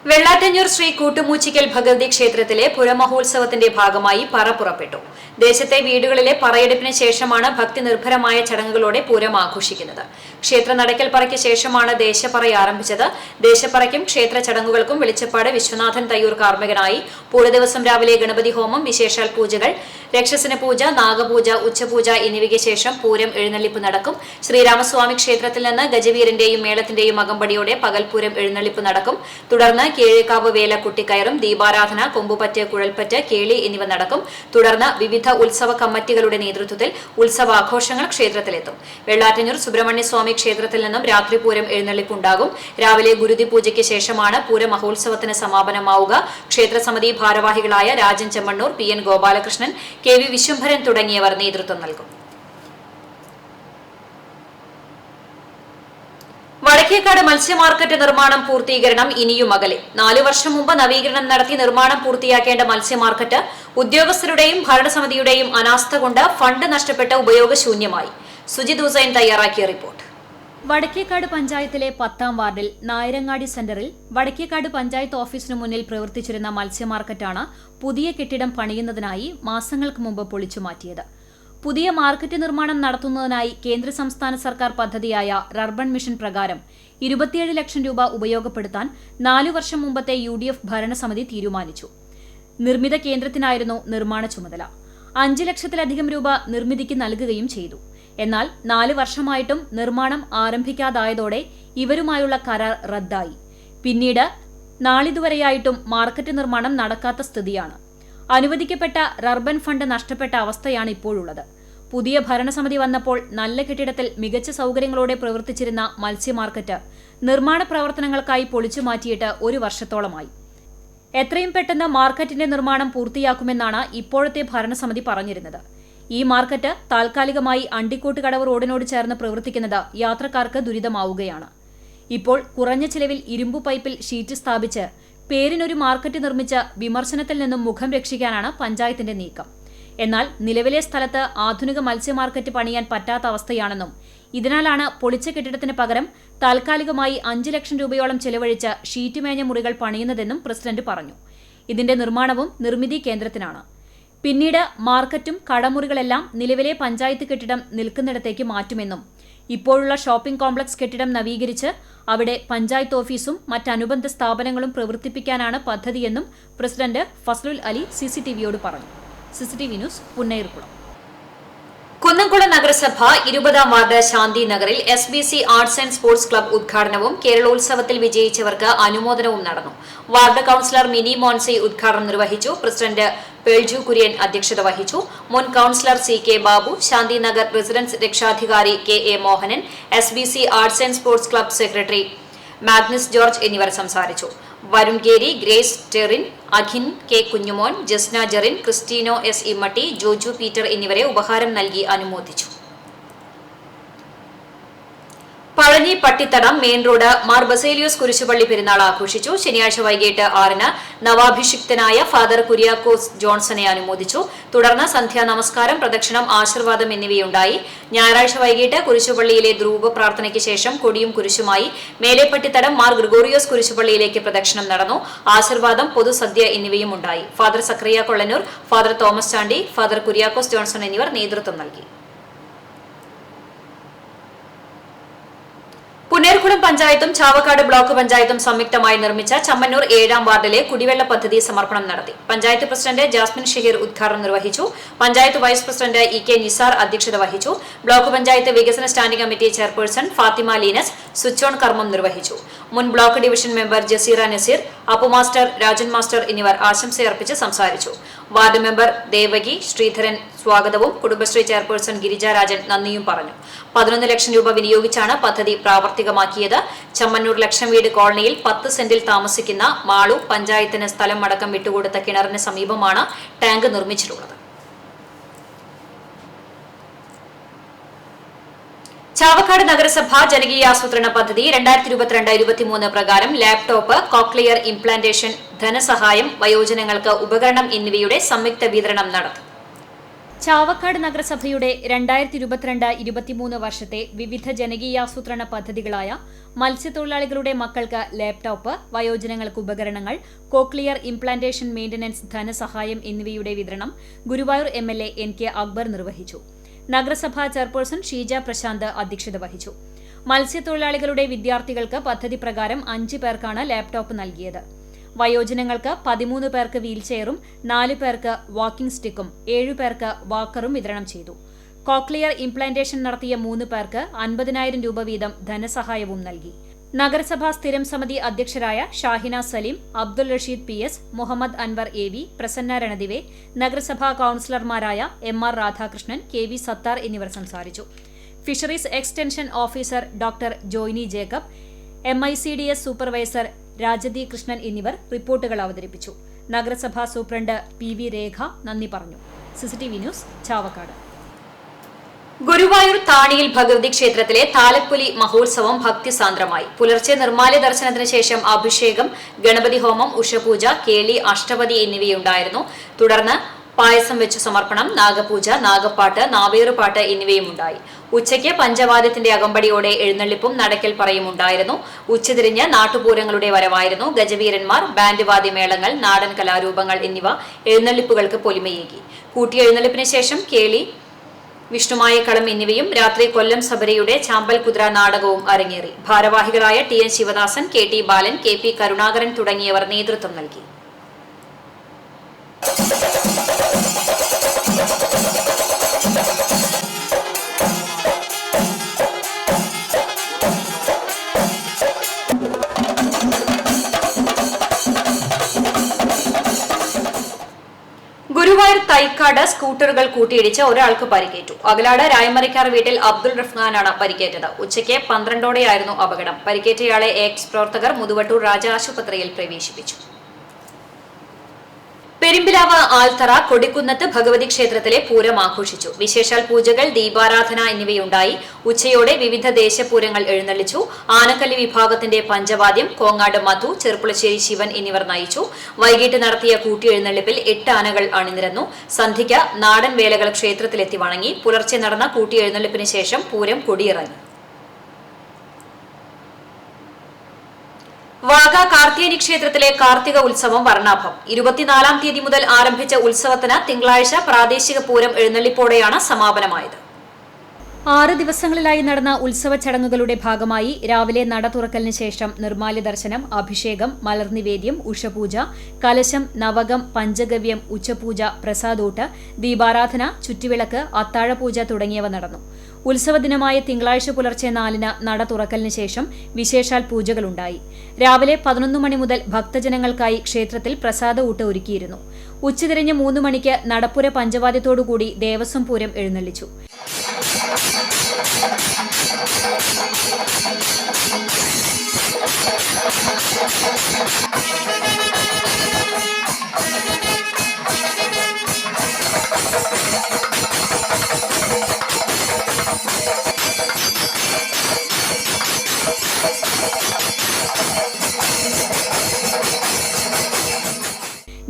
വെള്ളാറ്റഞ്ഞൂർ ശ്രീ കൂട്ടുമൂച്ചിക്കൽ ഭഗവതി ക്ഷേത്രത്തിലെ പുരമഹോത്സവത്തിന്റെ ഭാഗമായി പറ പുറപ്പെട്ടു. ദേശത്തെ വീടുകളിലെ പറയെടുപ്പിന് ശേഷമാണ് ഭക്തി നിർഭരമായ ചടങ്ങുകളോടെ പൂരം ആഘോഷിക്കുന്നത്. ക്ഷേത്ര നടയ്ക്കൽ പറയ്ക്ക് ശേഷമാണ് ദേശപ്പറ ആരംഭിച്ചത്. ദേശപ്പറയ്ക്കും ക്ഷേത്ര ചടങ്ങുകൾക്കും വെളിച്ചപ്പാട് വിശ്വനാഥൻ തയ്യൂർ കാർമ്മികനായി. പൂരദിവസം രാവിലെ ഗണപതി ഹോമം, വിശേഷാൽ പൂജകൾ, രക്ഷസിന് പൂജ, നാഗപൂജ, ഉച്ചപൂജ എന്നിവയ്ക്ക് ശേഷം പൂരം എഴുന്നള്ളിപ്പ് നടക്കും. ശ്രീരാമസ്വാമി ക്ഷേത്രത്തിൽ നിന്ന് ഗജവീരന്റെയും മേളത്തിന്റെയും അകമ്പടിയോടെ പകൽപൂരം എഴുന്നള്ളിപ്പ് നടക്കും. തുടർന്ന് കീഴേക്കാവ് വേല കുട്ടിക്കയറും, ദീപാരാധന, കൊമ്പുപറ്റ്, കുഴൽപ്പറ്റ്, കേളി എന്നിവ നടക്കും. തുടർന്ന് വിവിധ ഉത്സവ കമ്മിറ്റികളുടെ നേതൃത്വത്തിൽ ഉത്സവാഘോഷങ്ങൾ ക്ഷേത്രത്തിലെത്തും. വെള്ളാറ്റഞ്ഞൂർ സുബ്രഹ്മണ്യസ്വാമി ക്ഷേത്രത്തിൽ നിന്നും രാത്രി പൂരം എഴുന്നള്ളിപ്പുണ്ടാകും. രാവിലെ ഗുരുതി പൂജയ്ക്ക് ശേഷമാണ് പൂരമഹോത്സവത്തിന് സമാപനമാവുക. ക്ഷേത്രസമിതി ഭാരവാഹികളായ രാജൻ ചെമ്മണ്ണൂർ, PN ഗോപാലകൃഷ്ണൻ, KV വിശ്വംഭരൻ തുടങ്ങിയവർ നേതൃത്വം നൽകും. വടക്കേക്കാട് മത്സ്യമാർക്കറ്റ് നിർമ്മാണം പൂർത്തീകരണം ഇനിയും അകലെ. 4 വർഷം മുമ്പ് നവീകരണം നടത്തി നിർമ്മാണം പൂർത്തിയാക്കേണ്ട മത്സ്യമാർക്കറ്റ് ഉദ്യോഗസ്ഥരുടെയും ഭരണസമിതിയുടെയും അനാസ്ഥ കൊണ്ട് ഫണ്ട് നഷ്ടപ്പെട്ട് ഉപയോഗശൂന്യമായി. സുജിത് ഹുസൈൻ തയ്യാറാക്കിയ റിപ്പോർട്ട്. വടക്കേക്കാട് പഞ്ചായത്തിലെ 10-ാം വാർഡിൽ നായരങ്ങാടി സെന്ററിൽ വടക്കേക്കാട് പഞ്ചായത്ത് ഓഫീസിനു മുന്നിൽ പ്രവർത്തിച്ചിരുന്ന മത്സ്യമാർക്കറ്റാണ് പുതിയ കെട്ടിടം പണിയുന്നതിനായി മാസങ്ങൾക്ക് മുമ്പ് പൊളിച്ചുമാറ്റിയത്. പുതിയ മാർക്കറ്റ് നിർമ്മാണം നടത്തുന്നതിനായി കേന്ദ്ര സംസ്ഥാന സർക്കാർ പദ്ധതിയായ റർബൻ മിഷൻ പ്രകാരം 27 ലക്ഷം രൂപ ഉപയോഗപ്പെടുത്താൻ 4 വർഷം മുമ്പത്തെ UDF ഭരണസമിതി തീരുമാനിച്ചു. നിർമ്മിത കേന്ദ്രത്തിനായിരുന്നു നിർമ്മാണ ചുമതല. 5 ലക്ഷത്തിലധികം രൂപ നിർമ്മിതിക്ക് നൽകുകയും ചെയ്തു. എന്നാൽ 4 വർഷമായിട്ടും നിർമ്മാണം ആരംഭിക്കാതായതോടെ ഇവരുമായുള്ള കരാർ റദ്ദായി. പിന്നീട് നാളിതുവരെയായിട്ടും മാർക്കറ്റ് നിർമ്മാണം നടക്കാത്ത സ്ഥിതിയാണ്. അനുവദിക്കപ്പെട്ട റർബൻ ഫണ്ട് നഷ്ടപ്പെട്ട അവസ്ഥയാണ് ഇപ്പോഴുള്ളത്. പുതിയ ഭരണസമിതി വന്നപ്പോൾ നല്ല കെട്ടിടത്തിൽ മികച്ച സൗകര്യങ്ങളോടെ പ്രവർത്തിച്ചിരുന്ന മത്സ്യ മാർക്കറ്റ് നിർമ്മാണ പ്രവർത്തനങ്ങൾക്കായി പൊളിച്ചു മാറ്റിയിട്ട് 1 വർഷത്തോളമായി. എത്രയും പെട്ടെന്ന് മാർക്കറ്റിന്റെ നിർമ്മാണം പൂർത്തിയാക്കുമെന്നാണ് ഇപ്പോഴത്തെ ഭരണസമിതി പറഞ്ഞിരുന്നത്. ഈ മാർക്കറ്റ് താൽക്കാലികമായി അണ്ടിക്കോട്ടുകടവ് റോഡിനോട് ചേർന്ന് പ്രവർത്തിക്കുന്നത് യാത്രക്കാർക്ക് ദുരിതമാവുകയാണ്. ഇപ്പോൾ കുറഞ്ഞ ചിലവിൽ ഇരുമ്പു പൈപ്പിൽ ഷീറ്റ് സ്ഥാപിച്ച് പേരിനൊരു മാർക്കറ്റ് നിർമ്മിച്ച് വിമർശനത്തിൽ നിന്നും മുഖം രക്ഷിക്കാനാണ് പഞ്ചായത്തിന്റെ നീക്കം. എന്നാൽ നിലവിലെ സ്ഥലത്ത് ആധുനിക മത്സ്യ മാർക്കറ്റ് പണിയാൻ പറ്റാത്ത അവസ്ഥയാണെന്നും ഇതിനാലാണ് പൊളിച്ച കെട്ടിടത്തിന് പകരം താൽക്കാലികമായി 5 ലക്ഷം രൂപയോളം ചെലവഴിച്ച് ഷീറ്റ് മേഞ്ഞ മുറികൾ പണിയുന്നതെന്നും പ്രസിഡന്റ് പറഞ്ഞു. ഇതിന്റെ നിർമ്മാണവും നിർമ്മിതി കേന്ദ്രത്തിനാണ്. പിന്നീട് മാർക്കറ്റും കടമുറികളെല്ലാം നിലവിലെ പഞ്ചായത്ത് കെട്ടിടം നിൽക്കുന്നിടത്തേക്ക് മാറ്റുമെന്നും ഇപ്പോഴുള്ള ഷോപ്പിംഗ് കോംപ്ലക്സ് കെട്ടിടം നവീകരിച്ച് അവിടെ പഞ്ചായത്ത് ഓഫീസും മറ്റനുബന്ധ സ്ഥാപനങ്ങളും പ്രവർത്തിപ്പിക്കാനാണ് പദ്ധതിയെന്നും പ്രസിഡന്റ് ഫസ്ലുൽ അലി സിസിടിവിയോട് പറഞ്ഞു. CCTV news, Punnayurkulam. കുന്നംകുളം നഗരസഭ 20-ാം വാർഡ് ശാന്തി നഗറിൽ SBC arts and sports club ഉദ്ഘാടനവും കേരളോത്സവത്തിൽ വിജയിച്ചവർക്ക് അനുമോദനവും നടന്നു. വാർഡ് കൌൺസിലർ മിനി മോൻസി ഉദ്ഘാടനം നിർവഹിച്ചു. പ്രസിഡന്റ് പേൾജു കുര്യൻ അധ്യക്ഷത വഹിച്ചു. മുൻ councillor CK Babu, Shanti Nagar residence രക്ഷാധികാരി KA Mohanan, SBC arts and sports club secretary Magnus George എന്നിവർ സംസാരിച്ചു. വരുൺ ഗേരി, ഗ്രേസ് ടെറിൻ, Akhin K Kunjumon, Jasna Jerin, Cristiano S Immatty, Joju Peter എന്നിവരെ ഉപഹാരം നൽകി അനുമോദിച്ചു. പഴഞ്ഞി പട്ടിത്തടം മെയിൻ റോഡ് മാർ ബസേലിയോസ് കുരിശുപള്ളി പെരുന്നാൾ ആഘോഷിച്ചു. ശനിയാഴ്ച വൈകിട്ട് 6-ന് നവാഭിഷിക്തനായ ഫാദർ കുര്യാക്കോസ് ജോൺസനെ അനുമോദിച്ചു. തുടർന്ന് സന്ധ്യാ നമസ്കാരം, പ്രദക്ഷിണം, ആശീർവാദം എന്നിവയുണ്ടായി. ഞായറാഴ്ച വൈകിട്ട് കുരിശുപള്ളിയിലെ ധ്രുവ പ്രാർത്ഥനയ്ക്ക് ശേഷം കൊടിയും കുരിശുമായി മേലെപ്പട്ടിത്തടം മാർ ഗ്രിഗോറിയോസ് കുരിശുപള്ളിയിലേക്ക് പ്രദക്ഷിണം നടന്നു. ആശീർവാദം, പൊതുസദ്യ എന്നിവയും ഉണ്ടായി. Father Zachariah Kollannur, father Thomas Chandy, father Kuriakose Johnson എന്നിവർ നേതൃത്വം നൽകി. പുന്നയൂർകുളം പഞ്ചായത്തും ചാവക്കാട് ബ്ലോക്ക് പഞ്ചായത്തും സംയുക്തമായി നിർമ്മിച്ച ചമ്മന്നൂർ 7-ാം വാർഡിലെ കുടിവെള്ള പദ്ധതി സമർപ്പണം നടത്തി. പഞ്ചായത്ത് പ്രസിഡന്റ് ജാസ്മിൻ ഷഹീർ ഉദ്ഘാടനം നിർവഹിച്ചു. Panchayat vice president EK Nisar അധ്യക്ഷത വഹിച്ചു. ബ്ലോക്ക് പഞ്ചായത്ത് വികസന standing committee chairperson Fathima Leenas switch on കർമ്മം നിർവഹിച്ചു. മുൻ block division member Jaseera Nazeer, Appu master, Rajan master എന്നിവർ ആശംസയർപ്പിച്ച് സംസാരിച്ചു. വാർഡ് മെമ്പർ ദേവകി ശ്രീധരൻ സ്വാഗതവും കുടുംബശ്രീ ചെയർപേഴ്സൺ ഗിരിജ രാജൻ നന്ദിയും പറഞ്ഞു. 11 ലക്ഷം രൂപ വിനിയോഗിച്ചാണ് പദ്ധതി പ്രാവർത്തികമാക്കിയത്. ചമ്മന്നൂർ ലക്ഷം വീട് കോളനിയിൽ 10 സെന്റിൽ താമസിക്കുന്ന മാളു പഞ്ചായത്തിന് സ്ഥലം അടക്കം വിട്ടുകൊടുത്ത കിണറിന് സമീപമാണ് ടാങ്ക് നിർമ്മിച്ചിട്ടുള്ളത്. ചാവക്കാട് നഗരസഭ ജനകീയാസൂത്രണ പദ്ധതി 2022-23 പ്രകാരം ലാപ്ടോപ്പ്, കോക്ലിയർ ഇംപ്ലാന്റേഷൻ, ധനസഹായം, വയോജനങ്ങൾക്ക് ഉപകരണം എന്നിവയുടെ സംയുക്ത വിതരണം നടത്തി. ചാവക്കാട് നഗരസഭയുടെ 2022-23 വർഷത്തെ വിവിധ ജനകീയാസൂത്രണ പദ്ധതികളായ മത്സ്യത്തൊഴിലാളികളുടെ മക്കൾക്ക് ലാപ്ടോപ്പ്, വയോജനങ്ങൾക്ക് ഉപകരണങ്ങൾ, കോക്ലിയർ ഇംപ്ലാന്റേഷൻ മെയിന്റനൻസ് ധനസഹായം എന്നിവയുടെ വിതരണം ഗുരുവായൂർ MLA NK അക്ബർ നിർവഹിച്ചു. നഗരസഭാ ചെയർപേഴ്സൺ ഷീജ പ്രശാന്ത് അധ്യക്ഷത വഹിച്ചു. മത്സ്യത്തൊഴിലാളികളുടെ വിദ്യാർത്ഥികൾക്ക് പദ്ധതി പ്രകാരം 5 പേർക്കാണ് ലാപ്ടോപ്പ് നൽകിയത്. വയോജനങ്ങൾക്ക് 13 പേർക്ക് വീൽചെയറും 4 പേർക്ക് വാക്കിംഗ് സ്റ്റിക്കും 7 പേർക്ക് വാക്കറും വിതരണം ചെയ്തു. കോക്ലിയർ ഇംപ്ലാന്റേഷൻ നടത്തിയ 3 പേർക്ക് 50,000 രൂപ വീതം ധനസഹായവും നൽകി. നഗരസഭാ സ്ഥിരം സമിതി അധ്യക്ഷരായ ഷാഹിന സലീം, അബ്ദുൽ റഷീദ് PS, മുഹമ്മദ് അൻവർ AV, പ്രസന്ന രണദിവെ, നഗരസഭാ കൌൺസിലർമാരായ MR രാധാകൃഷ്ണൻ, KV സത്താർ എന്നിവർ സംസാരിച്ചു. Fisheries extension officer doctor Joyni Jacob, MICDS supervisor Rajathi Krishnan എന്നിവർ റിപ്പോർട്ടുകൾ അവതരിപ്പിച്ചു. നഗരസഭാ സൂപ്രണ്ട് PV രേഖ നന്ദി പറഞ്ഞു. CCTV news, Chavakkad. ഗുരുവായൂർ താണിയിൽ ഭഗവതി ക്ഷേത്രത്തിലെ താലപ്പൊലി മഹോത്സവം ഭക്തിസാന്ദ്രമായി. പുലർച്ചെ നിർമ്മാല്യ ദർശനത്തിന് ശേഷം അഭിഷേകം, ഗണപതി ഹോമം, ഉഷപൂജ, കേളി, അഷ്ടപതി എന്നിവയുണ്ടായിരുന്നു. തുടർന്ന് പായസം വെച്ചു സമർപ്പണം, നാഗപൂജ, നാഗപ്പാട്ട്, നാവേറുപാട്ട് എന്നിവയും ഉണ്ടായി. ഉച്ചയ്ക്ക് പഞ്ചവാദ്യത്തിന്റെ അകമ്പടിയോടെ എഴുന്നള്ളിപ്പും നടക്കൽ പറയും ഉണ്ടായിരുന്നു. ഉച്ചതിരിഞ്ഞ് നാട്ടുപൂരങ്ങളുടെ വരവായിരുന്നു. ഗജവീരന്മാർ, ബാൻഡ് വാദ്യമേളങ്ങൾ, നാടൻ കലാരൂപങ്ങൾ എന്നിവ എഴുന്നള്ളിപ്പുകൾക്ക് പൊലിമയേകി. കൂട്ടിയ എഴുന്നള്ളിപ്പിന് ശേഷം കേളി, വിഷ്ണുമായ കളം എന്നിവയും രാത്രി കൊല്ലം സബരിയുടെ ചാമ്പൽ കുതിര നാടകവും അരങ്ങേറി. ഭാരവാഹികളായ TN ശിവദാസൻ, KT ബാലൻ, KP കരുണാകരൻ തുടങ്ങിയവർ നേതൃത്വം നൽകി. ഗുരുവായൂർ തൈക്കാട് സ്കൂട്ടറുകൾ കൂട്ടിയിടിച്ച് ഒരാൾക്ക് പരിക്കേറ്റു. അകലാട് രായമറിക്കാർ വീട്ടിൽ അബ്ദുൾ റഹ്മാനാണ് പരിക്കേറ്റത്. ഉച്ചയ്ക്ക് 12ഓടെയായിരുന്നു അപകടം. പരിക്കേറ്റയാളെ എക്സ് പ്രവർത്തകർ മുതുവട്ടൂർ രാജ ആശുപത്രിയിൽ പ്രവേശിപ്പിച്ചു. പെരുമ്പിലാവ് ആൽത്തറ കൊടിക്കുന്നത്ത് ഭഗവതി ക്ഷേത്രത്തിലെ പൂരം ആഘോഷിച്ചു. വിശേഷാൽ പൂജകൾ, ദീപാരാധന എന്നിവയുണ്ടായി. ഉച്ചയോടെ വിവിധ ദേശപൂരങ്ങൾ എഴുന്നള്ളിച്ചു. ആനക്കല്ലി വിഭാഗത്തിന്റെ പഞ്ചവാദ്യം, കോങ്ങാട് മധു, ചെർപ്പുളശ്ശേരി ശിവൻ എന്നിവർ നയിച്ചു. വൈകിട്ട് നടത്തിയ കൂട്ടിയെഴുന്നള്ളിപ്പിൽ 8 ആനകൾ അണിനിരന്നു. സന്ധ്യയ്ക്ക് നാടൻ വേലകൾ ക്ഷേത്രത്തിലെത്തി വണങ്ങി. പുലർച്ചെ നടന്ന കൂട്ടിയെഴുന്നള്ളിപ്പിന് ശേഷം പൂരം കൊടിയിറങ്ങി. വാഗ കാർത്തികേനി ക്ഷേത്രത്തിലെ കാർത്തിക ഉത്സവം വർണ്ണാഭം. 24-ാം തീയതി മുതൽ ആരംഭിച്ച ഉത്സവത്തിന് തിങ്കളാഴ്ച പ്രാദേശിക പൂരം എഴുന്നള്ളിപ്പോടെയാണ് സമാപനമായത്. 6 ദിവസങ്ങളിലായി നടന്ന ഉത്സവ ചടങ്ങുകളുടെ ഭാഗമായി രാവിലെ നട തുറക്കലിന് ശേഷം നിർമ്മാല്യ ദർശനം, അഭിഷേകം, മലർനിവേദ്യം, ഉഷപൂജ, കലശം, നവകം, പഞ്ചഗവ്യം, ഉച്ചപൂജ, പ്രസാദൂട്ട്, ദീപാരാധന, ചുറ്റുവിളക്ക്, അത്താഴപൂജ തുടങ്ങിയവ നടന്നു. ഉത്സവ ദിനമായ തിങ്കളാഴ്ച പുലർച്ചെ 4-ന് നട തുറക്കലിന് ശേഷം വിശേഷാൽ പൂജകളുണ്ടായി. രാവിലെ 11 മണി മുതൽ ഭക്തജനങ്ങൾക്കായി ക്ഷേത്രത്തിൽ പ്രസാദ ഊട്ട് ഒരുക്കിയിരുന്നു. ഉച്ചതിരിഞ്ഞ് 3 മണിക്ക് നടപ്പുര പഞ്ചവാദ്യത്തോടുകൂടി ദേവസ്വം പൂരം എഴുന്നള്ളിച്ചു.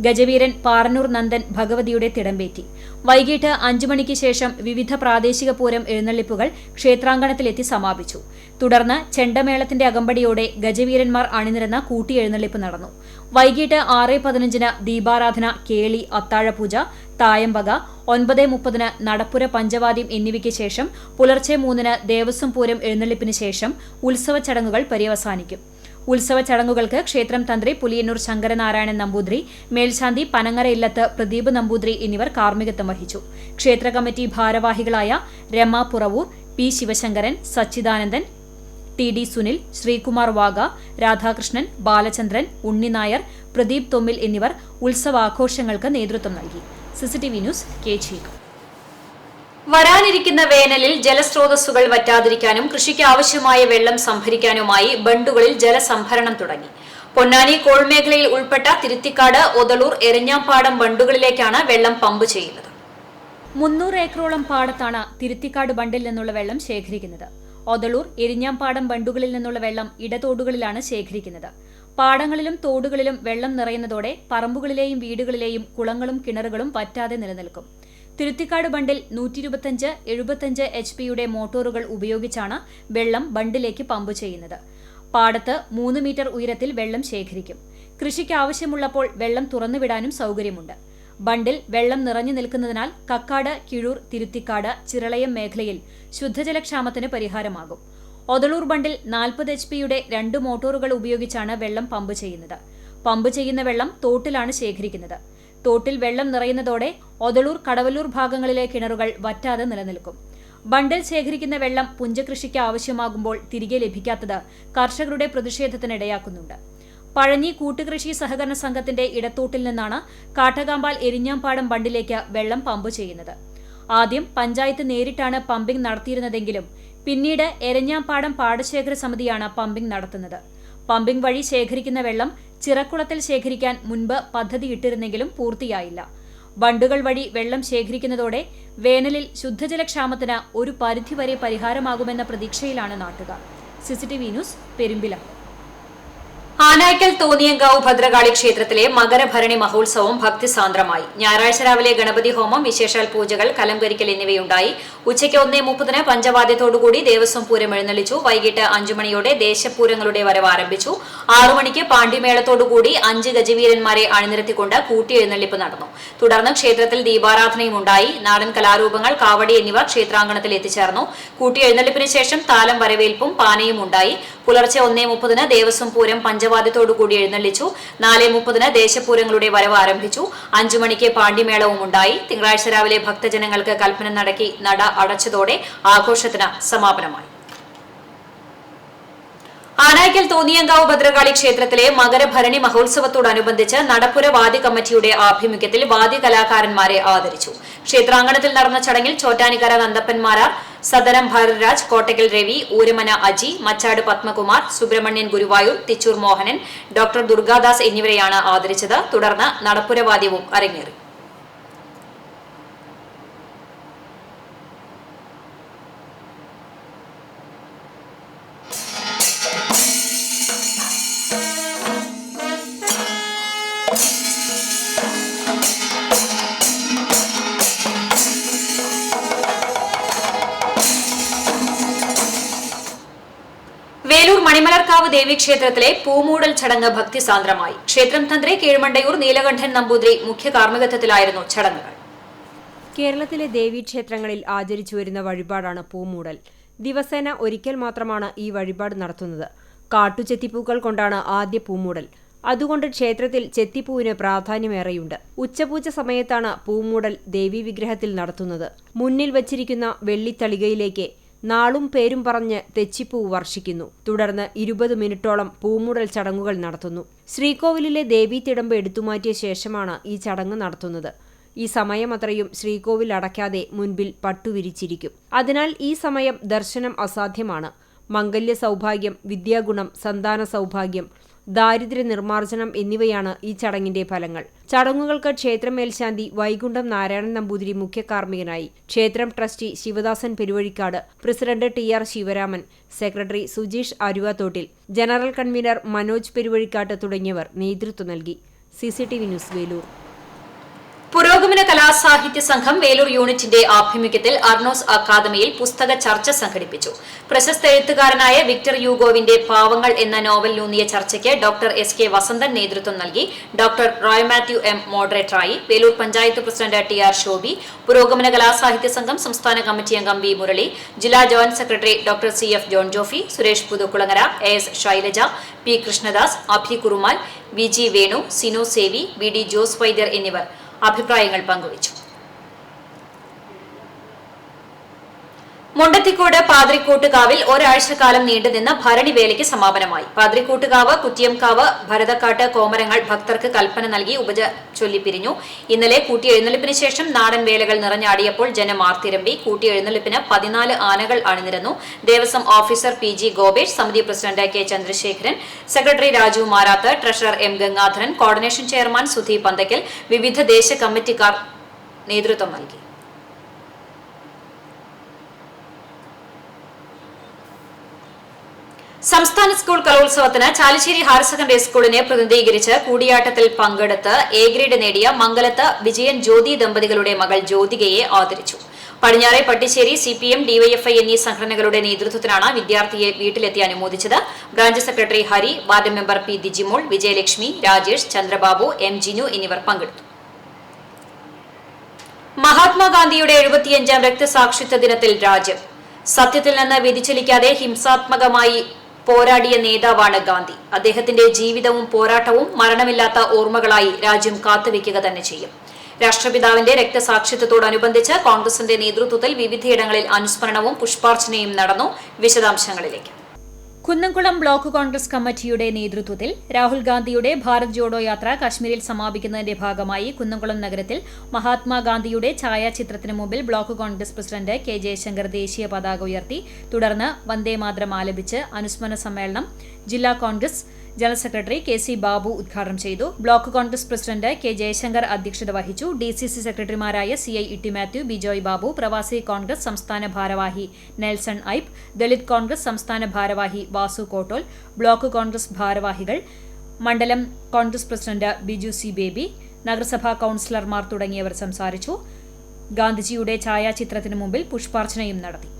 ഗജവീരൻ പാറന്നൂർ നന്ദൻ ഭഗവതിയുടെ തിടമ്പേറ്റി. വൈകിട്ട് 5 മണിക്ക് ശേഷം വിവിധ പ്രാദേശിക പൂരം എഴുന്നള്ളിപ്പുകൾ ക്ഷേത്രാങ്കണത്തിലെത്തി സമാപിച്ചു. തുടർന്ന് ചെണ്ടമേളത്തിന്റെ അകമ്പടിയോടെ ഗജവീരന്മാർ അണിനിരന്ന കൂട്ടിയെഴുന്നള്ളിപ്പ് നടന്നു. വൈകിട്ട് 6:15-ന് ദീപാരാധന, കേളി, അത്താഴപൂജ, തായമ്പക, 9:30-ന് നടപ്പുര പഞ്ചവാദ്യം എന്നിവയ്ക്ക് ശേഷം പുലർച്ചെ 3-ന് ദേവസ്വം പൂരം എഴുന്നള്ളിപ്പിന് ശേഷം ഉത്സവ ചടങ്ങുകൾ പര്യവസാനിക്കും. ഉത്സവ ചടങ്ങുകൾക്ക് ക്ഷേത്രം തന്ത്രി പുലിയന്നൂർ ശങ്കരനാരായണൻ നമ്പൂതിരി, മേൽശാന്തി പനങ്ങര ഇല്ലത്ത് പ്രദീപ് നമ്പൂതിരി എന്നിവർ കാർമ്മികത്വം വഹിച്ചു. ക്ഷേത്ര കമ്മിറ്റി ഭാരവാഹികളായ Rama Puravoor, P Sivasankaran, Sachidanandan, T D Sunil, Sreekumar Vaga, Radhakrishnan, Balachandran, Unninair, Pradeep Thommil എന്നിവർ ഉത്സവാഘോഷങ്ങൾക്ക് നേതൃത്വം നൽകി. CCTV news, Kechery. വരാനിരിക്കുന്ന വേനലിൽ ജലസ്രോതസ്സുകൾ വറ്റാതിരിക്കാനും കൃഷിക്ക് ആവശ്യമായ വെള്ളം സംഭരിക്കാനുമായി ബണ്ടുകളിൽ ജലസംഭരണം തുടങ്ങി. പൊന്നാനി കോൾ മേഖലയിൽ ഉൾപ്പെട്ട തിരുത്തിക്കാട്, ഒതളൂർ, എരഞ്ഞാംപാടം ബണ്ടുകളിലേക്കാണ് വെള്ളം പമ്പ് ചെയ്യുന്നത്. 300 ഏക്കറോളം പാടത്താണ് തിരുത്തിക്കാട് ബണ്ടിൽ നിന്നുള്ള വെള്ളം ശേഖരിക്കുന്നത്. ഒതളൂർ, എരിഞ്ഞാംപാടം ബണ്ടുകളിൽ നിന്നുള്ള വെള്ളം ഇടതോടുകളിലാണ് ശേഖരിക്കുന്നത്. പാടങ്ങളിലും തോടുകളിലും വെള്ളം നിറയുന്നതോടെ പറമ്പുകളിലെയും വീടുകളിലെയും കുളങ്ങളും കിണറുകളും വറ്റാതെ നിലനിൽക്കും. തിരുത്തിക്കാട് ബണ്ടിൽ 125-75 HP-യുടെ മോട്ടോറുകൾ ഉപയോഗിച്ചാണ് വെള്ളം ബണ്ടിലേക്ക് പമ്പ് ചെയ്യുന്നത്. പാടത്ത് 3 മീറ്റർ ഉയരത്തിൽ വെള്ളം ശേഖരിക്കും. കൃഷിക്ക് ആവശ്യമുള്ളപ്പോൾ വെള്ളം തുറന്നുവിടാനും സൗകര്യമുണ്ട്. ബണ്ടിൽ വെള്ളം നിറഞ്ഞു നിൽക്കുന്നതിനാൽ കക്കാട്, കിഴൂർ, തിരുത്തിക്കാട്, ചിറളയം മേഖലയിൽ ശുദ്ധജലക്ഷാമത്തിന് പരിഹാരമാകും. ഒതളൂർ ബണ്ടിൽ 40 HP-യുടെ 2 മോട്ടോറുകൾ ഉപയോഗിച്ചാണ് വെള്ളം പമ്പ് ചെയ്യുന്നത്. പമ്പ് ചെയ്യുന്ന വെള്ളം തോട്ടിലാണ് ശേഖരിക്കുന്നത്. തോട്ടിൽ വെള്ളം നിറയുന്നതോടെ ഒതളൂർ, കടവല്ലൂർ ഭാഗങ്ങളിലെ കിണറുകൾ വറ്റാതെ നിലനിൽക്കും. ബണ്ടിൽ ശേഖരിക്കുന്ന വെള്ളം പുഞ്ചകൃഷിക്ക് ആവശ്യമാകുമ്പോൾ തിരികെ ലഭിക്കാത്തത് കർഷകരുടെ പ്രതിഷേധത്തിനിടയാക്കുന്നുണ്ട്. പഴഞ്ഞി കൂട്ടുകൃഷി സഹകരണ സംഘത്തിന്റെ ഇടത്തോട്ടിൽ നിന്നാണ് കാട്ടകാമ്പാൽ, എരിഞ്ഞാംപാടം ബണ്ടിലേക്ക് വെള്ളം പമ്പ് ചെയ്യുന്നത്. ആദ്യം പഞ്ചായത്ത് നേരിട്ടാണ് പമ്പിംഗ് നടത്തിയിരുന്നതെങ്കിലും പിന്നീട് എരഞ്ഞാംപാടം പാടശേഖര സമിതിയാണ് പമ്പിംഗ് നടത്തുന്നത്. പമ്പിംഗ് വഴി ശേഖരിക്കുന്ന വെള്ളം ചിറക്കുളത്തിൽ ശേഖരിക്കാൻ മുൻപ് പദ്ധതി ഇട്ടിരുന്നെങ്കിലും പൂർത്തിയായില്ല. ബണ്ടുകൾ വഴി വെള്ളം ശേഖരിക്കുന്നതോടെ വേനലിൽ ശുദ്ധജലക്ഷാമത്തിന് ഒരു പരിധിവരെ പരിഹാരമാകുമെന്ന പ്രതീക്ഷയിലാണ് നാട്ടുകാർ. CCTV news, Perumpilavu. ആനായ്ക്കൽ തോന്നിയങ്കാവ് ഭദ്രകാളി ക്ഷേത്രത്തിലെ മകരഭരണി മഹോത്സവം ഭക്തിസാന്ദ്രമായി. ഞായറാഴ്ച രാവിലെ ഗണപതി ഹോമം, വിശേഷാൽ പൂജകൾ, കലംകരിക്കൽ എന്നിവയുണ്ടായി. ഉച്ചയ്ക്ക് 1:30-ന് പഞ്ചവാദ്യത്തോടുകൂടി ദേവസ്വം പൂരം എഴുന്നള്ളിച്ചു. വൈകിട്ട് 5 മണിയോടെ ദേശപൂരങ്ങളുടെ വരവ് ആരംഭിച്ചു. 6 മണിക്ക് പാണ്ഡിമേളത്തോടുകൂടി 5 ഗജവീരന്മാരെ അണിനിരത്തിക്കൊണ്ട് കൂട്ടിയെഴുന്നള്ളിപ്പ് നടന്നു. തുടർന്ന് ക്ഷേത്രത്തിൽ ദീപാരാധനയും ഉണ്ടായി. നാടൻ കലാരൂപങ്ങൾ, കാവടി എന്നിവ ക്ഷേത്രാങ്കണത്തിൽ എത്തിച്ചേർന്നു. കൂട്ടിയെഴുന്നള്ളിപ്പിന് ശേഷം താലം വരവേൽപ്പും പാനയും ഉണ്ടായി. പുലർച്ചെ 1:30-ന് ദേവസ്വം പൂരം പഞ്ചവാദ്യത്തോടുകൂടി എഴുന്നള്ളിച്ചു. 4:30-ന് ദേശപൂരങ്ങളുടെ വരവ് ആരംഭിച്ചു. 5 മണിക്ക് പാണ്ഡിമേളവും ഉണ്ടായി. തിങ്കളാഴ്ച രാവിലെ ഭക്തജനങ്ങൾക്ക് കൽപ്പന നടക്കി നട അടച്ചതോടെ ആഘോഷത്തിന് സമാപനമായി. ആനായ്ക്കൽ തോന്നിയങ്കാവ് ഭദ്രകാളി ക്ഷേത്രത്തിലെ മകരഭരണി മഹോത്സവത്തോടനുബന്ധിച്ച് നടപ്പുര വാദ്യ കമ്മിറ്റിയുടെ ആഭിമുഖ്യത്തിൽ വാദ്യ കലാകാരന്മാരെ ആദരിച്ചു. ക്ഷേത്രാങ്കണത്തിൽ നടന്ന ചടങ്ങിൽ ചോറ്റാനിക്കര നന്ദപ്പൻമാരാർ, സദനം ഭാരതരാജ്, കോട്ടയ്ക്കൽ രവി, ഊരമന അജി, മച്ചാട് പത്മകുമാർ, സുബ്രഹ്മണ്യൻ ഗുരുവായൂർ, തിച്ചൂർ മോഹനൻ, ഡോക്ടർ ദുർഗാദാസ് എന്നിവരെയാണ് ആദരിച്ചത്. തുടർന്ന് നടപ്പുര വാദ്യവും അരങ്ങേറി. വേലൂർ മണിമലർക്കാവ് ദേവീക്ഷേത്രത്തിലെ പൂമൂടൽ ചടങ്ങ് ഭക്തിസാന്ദ്രമായി. ക്ഷേത്രം തന്ത്രി കീഴ്മണ്ടയൂർ നീലകണ്ഠൻ നമ്പൂതിരി മുഖ്യ കാർമ്മികത്വത്തിലായിരുന്നു ചടങ്ങുകൾ. കേരളത്തിലെ ദേവീക്ഷേത്രങ്ങളിൽ ആചരിച്ചുവരുന്ന വഴിപാടാണ് പൂമൂടൽ. ദിവസേന ഒരിക്കൽ മാത്രമാണ് ഈ വഴിപാട് നടത്തുന്നത്. കാട്ടുചെത്തിപ്പൂക്കൾ കൊണ്ടാണ് ആദ്യ പൂമൂടൽ. അതുകൊണ്ട് ക്ഷേത്രത്തിൽ ചെത്തിപ്പൂവിന് പ്രാധാന്യമേറെയുണ്ട്. ഉച്ചപൂജ സമയത്താണ് പൂമൂടൽ ദേവീവിഗ്രഹത്തിൽ നടത്തുന്നത്. മുന്നിൽ വച്ചിരിക്കുന്ന വെള്ളിത്തളികയിലേക്ക് നാളും പേരും പറഞ്ഞ് തെച്ചിപ്പൂ വർഷിക്കുന്നു. തുടർന്ന് 20 മിനിറ്റോളം പൂമൂടൽ ചടങ്ങുകൾ നടത്തുന്നു. ശ്രീകോവിലിലെ ദേവീതിടമ്പ് എടുത്തുമാറ്റിയ ശേഷമാണ് ഈ ചടങ്ങ് നടത്തുന്നത്. ഈ സമയമത്രയും ശ്രീകോവിൽ അടയ്ക്കാതെ മുൻപിൽ പട്ടുവിരിച്ചിരിക്കും. അതിനാൽ ഈ സമയം ദർശനം അസാധ്യമാണ്. മംഗല്യ സൗഭാഗ്യം, വിദ്യാഗുണം, സന്താന സൗഭാഗ്യം, ദാരിദ്ര്യ നിർമ്മാർജ്ജനം എന്നിവയാണ് ഈ ചടങ്ങിന്റെ ഫലങ്ങൾ. ചടങ്ങുകൾക്ക് ക്ഷേത്രം മേൽശാന്തി വൈകുണ്ഠം നാരായണൻ നമ്പൂതിരി മുഖ്യ കാർമ്മികനായി. ക്ഷേത്രം trustee Sivadasan Peruvazhikkad, president TR Sivaraman, secretary Sujeesh Aruvathottil, general convener Manoj Peruvazhikkatt തുടങ്ങിയവർ നേതൃത്വം നൽകി. CCTV news Velur. പുരോഗമന കലാസാഹിത്യ സംഘം വേലൂർ യൂണിറ്റിന്റെ ആഭിമുഖ്യത്തിൽ അർണോസ് അക്കാദമിയിൽ പുസ്തക ചർച്ച സംഘടിപ്പിച്ചു. പ്രശസ്ത എഴുത്തുകാരനായ വിക്ടർ യൂഗോവിന്റെ പാവങ്ങൾ എന്ന നോവലിലൂന്നിയ ചർച്ചയ്ക്ക് ഡോക്ടർ SK വസന്തൻ നേതൃത്വം നൽകി. ഡോക്ടർ റോയ് മാത്യു M മോഡറേറ്ററായി. വേലൂർ പഞ്ചായത്ത് പ്രസിഡന്റ് TR ശോഭി, പുരോഗമന കലാസാഹിത്യ സംഘം സംസ്ഥാന കമ്മിറ്റി അംഗം V മുരളി, ജില്ലാ joint secretary doctor CF John Jophy, Suresh Puthukkulangara, AS Shailaja, P Krishnadas, Abhi Kurumal, VG Venu, Sinu Sevi, BD Jose Vaidyar എന്നിവർ അഭിപ്രായങ്ങൾ പങ്കുവച്ചു. മുണ്ടത്തിക്കോട് പാതിരിക്കോട്ടുകാവിൽ ഒരാഴ്ചക്കാലം നീണ്ടുനിന്ന ഭരണിവേലയ്ക്ക് സമാപനമായി. പാതിരിക്കോട്ടുകാവ്, കുറ്റിയംകാവ്, ഭരതക്കാട്ട് കോമരങ്ങൾ ഭക്തർക്ക് കൽപ്പന നൽകി ഉപജ ചൊല്ലിപ്പിരിഞ്ഞു. ഇന്നലെ കൂട്ടിയെഴുന്നള്ളിപ്പിന് ശേഷം നാടൻ വേലകൾ നിറഞ്ഞാടിയപ്പോൾ ജനം ആർത്തിരമ്പി. കൂട്ടിയെഴുന്നള്ളിപ്പിന് 14 ആനകൾ അണിനിരന്നു. ദേവസ്വം ഓഫീസർ PG ഗോപേഷ്, സമിതി president K Chandrasekharan, secretary Raju Marath, treasurer M Gangadharan, coordination chairman Sudhi Panthakkal, വിവിധ ദേശ കമ്മിറ്റിക്കാർ നേതൃത്വം നൽകി. സംസ്ഥാന സ്കൂൾ കലോത്സവത്തിന് ചാലിശ്ശേരി ഹയർ സെക്കൻഡറി സ്കൂളിനെ പ്രതിനിധീകരിച്ച് കൂടിയാട്ടത്തിൽ പങ്കെടുത്ത് A ഗ്രേഡ് നേടിയ മംഗലത്ത് വിജയൻ ജ്യോതി ദമ്പതികളുടെ മകൾ ജ്യോതികയെ ആദരിച്ചു. പടിഞ്ഞാറെ പട്ടിശ്ശേരി CPM, DYFI എന്നീ സംഘടനകളുടെ നേതൃത്വത്തിലാണ് വിദ്യാർത്ഥിയെ വീട്ടിലെത്തി അനുമോദിച്ചത്. Branch secretary Hari, ward member P Dijimol, Vijayalakshmi, Rajesh, Chandrababu, M Jinu എന്നിവർ പങ്കെടുത്തു. മഹാത്മാഗാന്ധിയുടെ 75ാം രക്തസാക്ഷിത്വ ദിനത്തിൽ രാജ്യം. സത്യത്തിൽ നിന്ന് വ്യതിചലിക്കാതെ ഹിംസാത്മകമായി പോരാടിയ നേതാവാണ് ഗാന്ധി. അദ്ദേഹത്തിന്റെ ജീവിതവും പോരാട്ടവും മരണമില്ലാത്ത ഓർമ്മകളായി രാജ്യം കാത്തുവെക്കുക തന്നെ ചെയ്യും. രാഷ്ട്രപിതാവിന്റെ രക്തസാക്ഷിത്വത്തോടനുബന്ധിച്ച് കോൺഗ്രസിന്റെ നേതൃത്വത്തിൽ വിവിധയിടങ്ങളിൽ അനുസ്മരണവും പുഷ്പാർച്ചനയും നടന്നു. വിശദാംശങ്ങളിലേക്ക്. കുന്നംകുളം ബ്ലോക്ക് കോൺഗ്രസ് കമ്മിറ്റിയുടെ നേതൃത്വത്തിൽ രാഹുൽ ഗാന്ധിയുടെ ഭാരത് ജോഡോ യാത്ര കശ്മീരിൽ സമാപിക്കുന്നതിന്റെ ഭാഗമായി കുന്നംകുളം നഗരത്തിൽ മഹാത്മാഗാന്ധിയുടെ ഛായാചിത്രത്തിന് മുമ്പിൽ block Congress president K Jaishankar ദേശീയ പതാക ഉയർത്തി. തുടർന്ന് വന്ദേമാതരം ആലപിച്ച് അനുസ്മരണ സമ്മേളനം ജില്ലാ Congress general secretary KC Babu ഉദ്ഘാടനം ചെയ്തു. Block Congress president K Jaishankar അധ്യക്ഷത വഹിച്ചു. DCC സെക്രട്ടറിമാരായ CI ഇട്ടി മാത്യു, ബിജോയ് ബാബു, പ്രവാസി കോൺഗ്രസ് സംസ്ഥാന ഭാരവാഹി നെൽസൺ ഐപ്പ്, ദളിത് കോൺഗ്രസ് സംസ്ഥാന ഭാരവാഹി വാസു കോട്ടോൽ, ബ്ലോക്ക് കോൺഗ്രസ് ഭാരവാഹികൾ, മണ്ഡലം Congress president Biju C baby, നഗരസഭാ കൌൺസിലർമാർ തുടങ്ങിയവർ സംസാരിച്ചു. ഗാന്ധിജിയുടെ ഛായാചിത്രത്തിന് മുമ്പിൽ പുഷ്പാർച്ചനയും നടത്തി.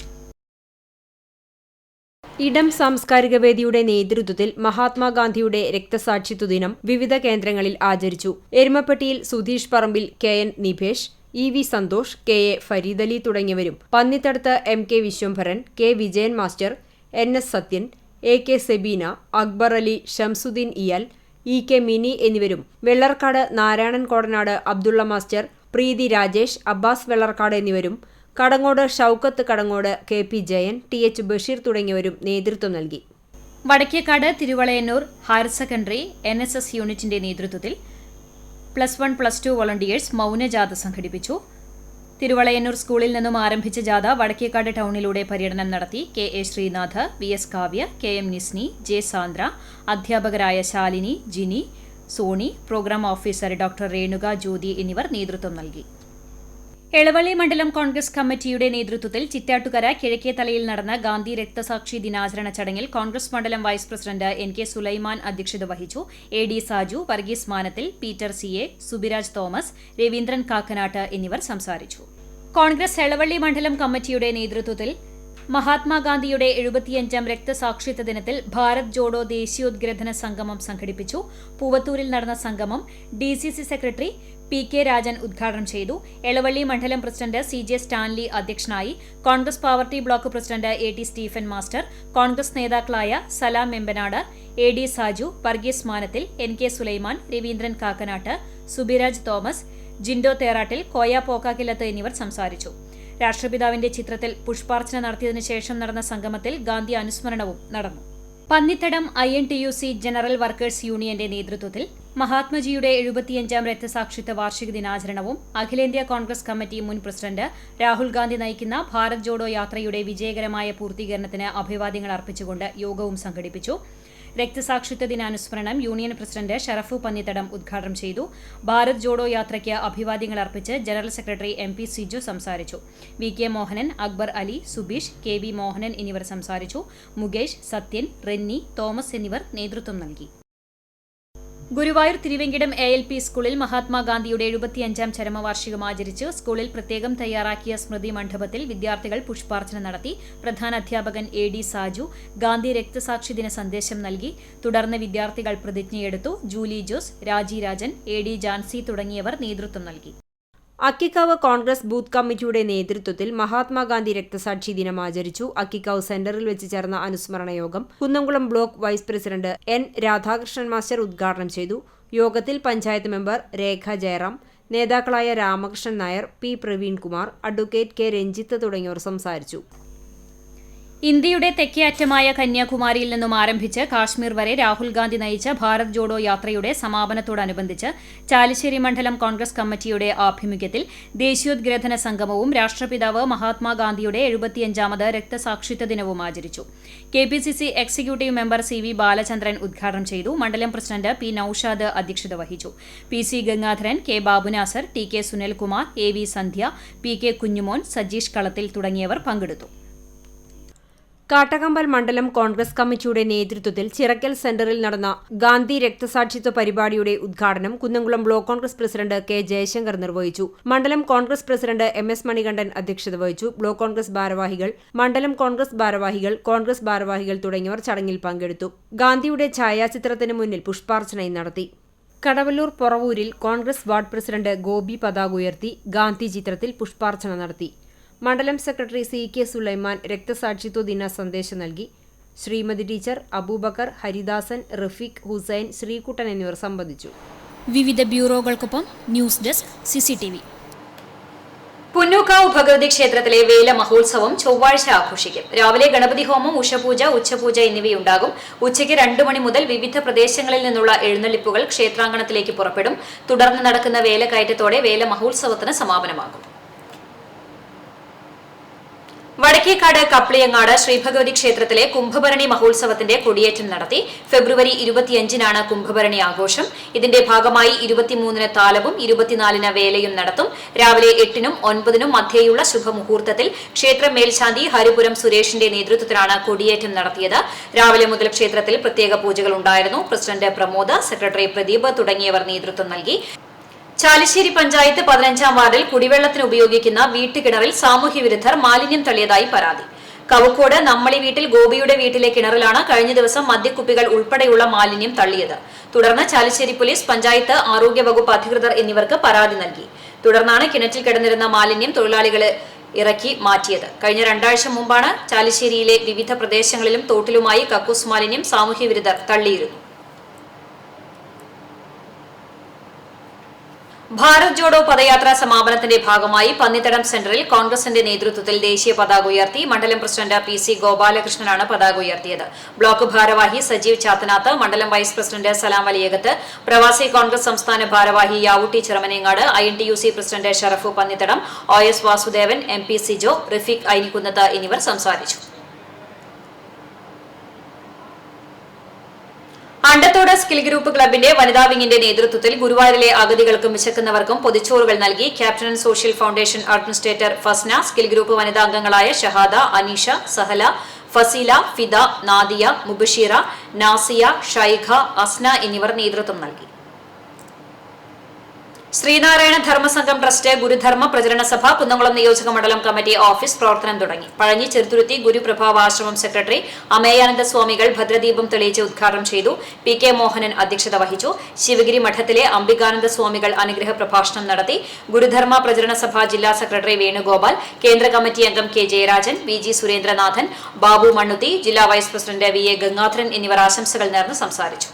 ഇടം സാംസ്കാരിക വേദിയുടെ നേതൃത്വത്തിൽ മഹാത്മാഗാന്ധിയുടെ രക്തസാക്ഷിത്വ ദിനം വിവിധ കേന്ദ്രങ്ങളിൽ ആചരിച്ചു. എരുമപ്പെട്ടിയിൽ സുധീഷ് പറമ്പിൽ, KN നിഭേഷ്, EV Santhosh, KA Fareedali തുടങ്ങിയവരും, പന്നിത്തടത്ത് MK Viswambharan, K Vijayan master, NS Sathyan, AK Sebeena, Akbar Ali, Shamsuddin Iyal, EK Mini എന്നിവരും, വെള്ളർക്കാട് നാരായണൻ കോടനാട് അബ്ദുള്ള മാസ്റ്റർ, പ്രീതി രാജേഷ്, അബ്ബാസ് വെള്ളർക്കാട് എന്നിവരും, കടങ്ങോട് ഷൌക്കത്ത് കടങ്ങോട്, KP ജയൻ, TH ബഷീർ തുടങ്ങിയവരും നേതൃത്വം നൽകി. Vadakkekad Thiruvalayannur higher secondary NSS യൂണിറ്റിന്റെ നേതൃത്വത്തിൽ +1, +2 വോളണ്ടിയേഴ്സ് മൗനജാഥ സംഘടിപ്പിച്ചു. തിരുവളയന്നൂർ സ്കൂളിൽ നിന്നും ആരംഭിച്ച ജാഥ വടക്കേക്കാട് ടൗണിലൂടെ പര്യടനം നടത്തി. KA Sreenath, VS Kavya, KM Nisni, J Sandra, അധ്യാപകരായ Shalini, Jini, Soni, programme officer doctor Renuka Jyothi എന്നിവർ നേതൃത്വം നൽകി. എളവള്ളി മണ്ഡലം കോൺഗ്രസ് കമ്മിറ്റിയുടെ നേതൃത്വത്തിൽ ചിറ്റാട്ടുകര കിഴക്കേതലയിൽ നടന്ന ഗാന്ധി രക്തസാക്ഷി ദിനാചരണ ചടങ്ങിൽ കോൺഗ്രസ് മണ്ഡലം വൈസ് പ്രസിഡന്റ് NK സുലൈമാൻ അധ്യക്ഷത വഹിച്ചു. AD Saju, Varghese Manathil, Peter CA, Subiraj Thomas, Raveendran Kakkanatt എന്നിവർ സംസാരിച്ചു. കോൺഗ്രസ് എളവള്ളി മണ്ഡലം കമ്മിറ്റിയുടെ നേതൃത്വത്തിൽ മഹാത്മാഗാന്ധിയുടെ 75ാം രക്തസാക്ഷിത്വ ദിനത്തിൽ ഭാരത് ജോഡോ ദേശീയോദ്ഗ്രഥന സംഗമം സംഘടിപ്പിച്ചു. പൂവത്തൂരിൽ നടന്ന സംഗമം DCC സെക്രട്ടറി PK രാജൻ ഉദ്ഘാടനം ചെയ്തു. എളവള്ളി മണ്ഡലം പ്രസിഡന്റ് CJ സ്റ്റാൻലി അധ്യക്ഷനായി. Congress Pavaratty block president AT Stephen master, Congress നേതാക്കളായ സലാം മെമ്പനാട്, AD സാജു, വർഗീസ് മാനത്തിൽ, NK സുലൈമാൻ, രവീന്ദ്രൻ കാക്കനാട്ട്, സുബിരാജ് തോമസ്, ജിൻഡോ തേറാട്ടിൽ, കോയ പോക്കാക്കിലത്ത് എന്നിവർ സംസാരിച്ചു. രാഷ്ട്രപിതാവിന്റെ ചിത്രത്തിൽ പുഷ്പാർച്ചന നടത്തിയതിനു ശേഷം നടന്ന സംഗമത്തിൽ ഗാന്ധി അനുസ്മരണവും നടന്നു. പന്നിത്തടം INTUC ജനറൽ വർക്കേഴ്സ് യൂണിയന്റെ നേതൃത്വത്തിൽ മഹാത്മജിയുടെ 75ാം രക്തസാക്ഷിത്വ വാർഷിക ദിനാചരണവും അഖിലേന്ത്യാ കോൺഗ്രസ് കമ്മിറ്റി മുൻ പ്രസിഡന്റ് രാഹുൽ ഗാന്ധി നയിക്കുന്ന ഭാരത് ജോഡോ യാത്രയുടെ വിജയകരമായ പൂർത്തീകരണത്തിന് അഭിവാദ്യങ്ങൾ അർപ്പിച്ചുകൊണ്ട് യോഗവും സംഘടിപ്പിച്ചു. രക്തസാക്ഷിത്വ ദിനാനുസ്മരണം യൂണിയൻ പ്രസിഡന്റ് ഷറഫു പന്നിത്തടം ഉദ്ഘാടനം ചെയ്തു. ഭാരത് ജോഡോ യാത്രയ്ക്ക് അഭിവാദ്യങ്ങൾ അർപ്പിച്ച് ജനറൽ സെക്രട്ടറി MP സിജു സംസാരിച്ചു. VK മോഹനൻ, അക്ബർ അലി, സുബീഷ്, KB മോഹനൻ എന്നിവർ സംസാരിച്ചു. മുകേഷ്, സത്യൻ, റെന്നി, തോമസ് എന്നിവർ നേതൃത്വം നൽകി. ഗുരുവായൂർ തിരുവെങ്കിടം ALP സ്കൂളിൽ മഹാത്മാഗാന്ധിയുടെ 75ാം ചരമവാർഷികം ആചരിച്ച് സ്കൂളിൽ പ്രത്യേകം തയ്യാറാക്കിയ സ്മൃതി മണ്ഡപത്തിൽ വിദ്യാർത്ഥികൾ പുഷ്പാർച്ചന നടത്തി. പ്രധാന അധ്യാപകൻ AD സാജു ഗാന്ധി രക്തസാക്ഷി ദിന സന്ദേശം നൽകി. തുടർന്ന് വിദ്യാർത്ഥികൾ പ്രതിജ്ഞയെടുത്തു. ജൂലി ജോസ്, രാജി രാജൻ, AD ജാൻസി തുടങ്ങിയവർ നേതൃത്വം നൽകി. അക്കിക്കാവ് കോൺഗ്രസ് ബൂത്ത് കമ്മിറ്റിയുടെ നേതൃത്വത്തിൽ മഹാത്മാഗാന്ധി രക്തസാക്ഷി ദിനം ആചരിച്ചു. അക്കിക്കാവ് സെന്ററിൽ വെച്ച് ചേർന്ന അനുസ്മരണ യോഗം Kunnamkulam block vice president N Radhakrishnan master ഉദ്ഘാടനം ചെയ്തു. യോഗത്തിൽ പഞ്ചായത്ത് മെമ്പർ രേഖ ജയറാം, നേതാക്കളായ Ramakrishnan Nair, P Praveenkumar, advocate K Ranjith തുടങ്ങിയവർ സംസാരിച്ചു. ഇന്ത്യയുടെ തെക്കേ അറ്റമായ കന്യാകുമാരിയിൽ നിന്നും ആരംഭിച്ച് കാശ്മീർ വരെ രാഹുൽ ഗാന്ധി നയിച്ച ഭാരത് ജോഡോ യാത്രയുടെ സമാപനത്തോടനുബന്ധിച്ച് ചാലിശ്ശേരി മണ്ഡലം കോൺഗ്രസ് കമ്മിറ്റിയുടെ ആഭിമുഖ്യത്തിൽ ദേശീയോദ്ഗ്രഥന സംഗമവും രാഷ്ട്രപിതാവ് മഹാത്മാഗാന്ധിയുടെ 75ാമത് രക്തസാക്ഷിത്വ ദിനവും ആചരിച്ചു. KPCC executive member CV Balachandran ഉദ്ഘാടനം ചെയ്തു. മണ്ഡലം പ്രസിഡന്റ് P നൌഷാദ് അധ്യക്ഷത വഹിച്ചു. PC Gangadharan, K ബാബുനാസർ, TK Sunilkumar, AV സന്ധ്യ, PK കുഞ്ഞുമോൻ, സജീഷ് കളത്തിൽ തുടങ്ങിയവർ പങ്കെടുത്തു. കാട്ടകമ്പൽ മണ്ഡലം കോൺഗ്രസ് കമ്മിറ്റിയുടെ നേതൃത്വത്തിൽ ചിറക്കൽ സെന്ററിൽ നടന്ന ഗാന്ധി രക്തസാക്ഷിത്വ പരിപാടിയുടെ ഉദ്ഘാടനം Kunnamkulam block Congress president K Jaishankar നിർവഹിച്ചു. മണ്ഡലം കോൺഗ്രസ് പ്രസിഡന്റ് MS മണികണ്ഠൻ അധ്യക്ഷത വഹിച്ചു. ബ്ലോക്ക് കോൺഗ്രസ് ഭാരവാഹികൾ, മണ്ഡലം കോൺഗ്രസ് ഭാരവാഹികൾ തുടങ്ങിയവർ ചടങ്ങിൽ പങ്കെടുത്തു. ഗാന്ധിയുടെ ഛായാചിത്രത്തിന് മുന്നിൽ പുഷ്പാർച്ചനയും നടത്തി. കടവല്ലൂർ പൊറവൂരിൽ കോൺഗ്രസ് വാർഡ് പ്രസിഡന്റ് ഗോപി പതാക ഉയർത്തി ഗാന്ധി ചിത്രത്തിൽ പുഷ്പാർച്ചന നടത്തി. മണ്ഡലം സെക്രട്ടറി CK സുലൈമാൻ രക്തസാക്ഷിത്വ ദിന സന്ദേശം നൽകി. ശ്രീമതി ടീച്ചർ, അബൂബക്കർ, ഹരിദാസൻ, റഫീഖ്, ഹുസൈൻ, ശ്രീകുട്ടൻ എന്നിവർ സംബന്ധിച്ചു. വിവിധ ബ്യൂറോകൾക്കൊപ്പം ന്യൂസ് ഡെസ്ക് CCTV. പുന്നൂക്കാവ് ഭഗവതി ക്ഷേത്രത്തിലെ വേല മഹോത്സവം ചൊവ്വാഴ്ച ആഘോഷിക്കും. രാവിലെ ഗണപതി ഹോമം, ഉഷപൂജ, ഉച്ചപൂജ എന്നിവയുണ്ടാകും. ഉച്ചയ്ക്ക് 2 മണി മുതൽ വിവിധ പ്രദേശങ്ങളിൽ നിന്നുള്ള എഴുന്നള്ളിപ്പുകൾ ക്ഷേത്രാങ്കണത്തിലേക്ക് പുറപ്പെടും. തുടർന്ന് നടക്കുന്ന വേലക്കയറ്റത്തോടെ വേല മഹോത്സവത്തിന് സമാപനമാകും. വടക്കേക്കാട് കപ്ലിയങ്ങാട് ശ്രീഭഗവതി ക്ഷേത്രത്തിലെ കുംഭഭരണി മഹോത്സവത്തിന്റെ കൊടിയേറ്റം നടത്തി. ഫെബ്രുവരി 25-നാണ് കുംഭഭരണി ആഘോഷം. ഇതിന്റെ ഭാഗമായി 23-ന് താലവും 24-ന് വേലയും നടത്തും. രാവിലെ 8-നും 9-നും മധ്യേയുള്ള ശുഭമുഹൂർത്തത്തിൽ ക്ഷേത്ര മേൽശാന്തി ഹരിപുരം സുരേഷിന്റെ നേതൃത്വത്തിലാണ് കൊടിയേറ്റം നടത്തിയത്. രാവിലെ മുതൽ ക്ഷേത്രത്തിൽ പ്രത്യേക പൂജകൾ ഉണ്ടായിരുന്നു. പ്രസിഡന്റ് പ്രമോദ്, സെക്രട്ടറി പ്രദീപ് തുടങ്ങിയവർ നേതൃത്വം നൽകി. ചാലിശ്ശേരി പഞ്ചായത്ത് 15-ാം വാർഡിൽ കുടിവെള്ളത്തിന് ഉപയോഗിക്കുന്ന വീട്ടുകിണറിൽ സാമൂഹ്യവിരുദ്ധർ മാലിന്യം തള്ളിയതായി പരാതി. കവുക്കോട് നമ്മളി വീട്ടിൽ ഗോപിയുടെ വീട്ടിലെ കിണറിലാണ് കഴിഞ്ഞ ദിവസം മദ്യക്കുപ്പികൾ ഉൾപ്പെടെയുള്ള മാലിന്യം തള്ളിയത്. തുടർന്ന് ചാലിശ്ശേരി പോലീസ്, പഞ്ചായത്ത്, ആരോഗ്യവകുപ്പ് അധികൃതർ എന്നിവർക്ക് പരാതി നൽകി. തുടർന്നാണ് കിണറ്റിൽ കിടന്നിരുന്ന മാലിന്യം തൊഴിലാളികളെ ഇറക്കി മാറ്റിയത്. കഴിഞ്ഞ 2 ആഴ്ച മുമ്പാണ് ചാലിശ്ശേരിയിലെ വിവിധ പ്രദേശങ്ങളിലും തോട്ടിലുമായി കക്കൂസ് മാലിന്യം സാമൂഹ്യവിരുദ്ധർ തള്ളിയിരുന്നു. ഭാരത് ജോഡോ പദയാത്രാ സമാപനത്തിന്റെ ഭാഗമായി പന്നിത്തടം സെന്ററിൽ കോൺഗ്രസിന്റെ നേതൃത്വത്തിൽ ദേശീയ പതാക ഉയർത്തി. മണ്ഡലം പ്രസിഡന്റ് PC ഗോപാലകൃഷ്ണനാണ് പതാക ഉയർത്തിയത്. ബ്ലോക്ക് ഭാരവാഹി സജീവ് ചാത്തനാത്ത്, മണ്ഡലം വൈസ് പ്രസിഡന്റ് സലാം വലിയകത്ത്, പ്രവാസി കോൺഗ്രസ് സംസ്ഥാന ഭാരവാഹി Yavutty Chiramanengad, INTUC president Sharafu Pannithadam, OS Vasudevan, MP Sijo, Rafeeq Ainikkunnath എന്നിവർ സംസാരിച്ചു. അണ്ടത്തോട് സ്കിൽ ഗ്രൂപ്പ് ക്ലബിന്റെ വനിതാ വിങ്ങിന്റെ നേതൃത്വത്തിൽ ഗുരുവായൂരിലെ അഗതികൾക്കും വിശക്കുന്നവർക്കും പൊതിച്ചോറുകൾ നൽകി. Captain social foundation administrator Fasna, skill group വനിതാ അംഗങ്ങളായ ഷഹാദ, അനീഷ, സഹല, ഫസീല, ഫിദ, നാദിയ, മുബഷീറ, നാസിയ, ഷൈഖ, അസ്ന എന്നിവർ നേതൃത്വം നൽകി. ശ്രീനാരായണ ധർമ്മസംഘം ട്രസ്റ്റ് ഗുരുധർമ്മ പ്രചരണ സഭ കുന്നംകുളം നിയോജക മണ്ഡലം കമ്മിറ്റി ഓഫീസ് പ്രവർത്തനം തുടങ്ങി. പഴഞ്ഞി ചെറുതുരുത്തി ഗുരുപ്രഭാവ ആശ്രമം സെക്രട്ടറി അമേയാനന്ദ സ്വാമികൾ ഭദ്രദീപം തെളിയിച്ച് ഉദ്ഘാടനം ചെയ്തു. PK മോഹനൻ അധ്യക്ഷത വഹിച്ചു. ശിവഗിരി മഠത്തിലെ അംബികാനന്ദ സ്വാമികൾ അനുഗ്രഹ പ്രഭാഷണം നടത്തി. ഗുരുധർമ്മ പ്രചരണ സഭ ജില്ലാ സെക്രട്ടറി വേണുഗോപാൽ, കേന്ദ്ര കമ്മിറ്റി അംഗം K ജയരാജൻ, VG സുരേന്ദ്രനാഥൻ, ബാബു മണ്ണുത്തി, ജില്ലാ വൈസ് പ്രസിഡന്റ് VA ഗംഗാധരൻ എന്നിവർ ആശംസകൾ നേർന്ന് സംസാരിച്ചു.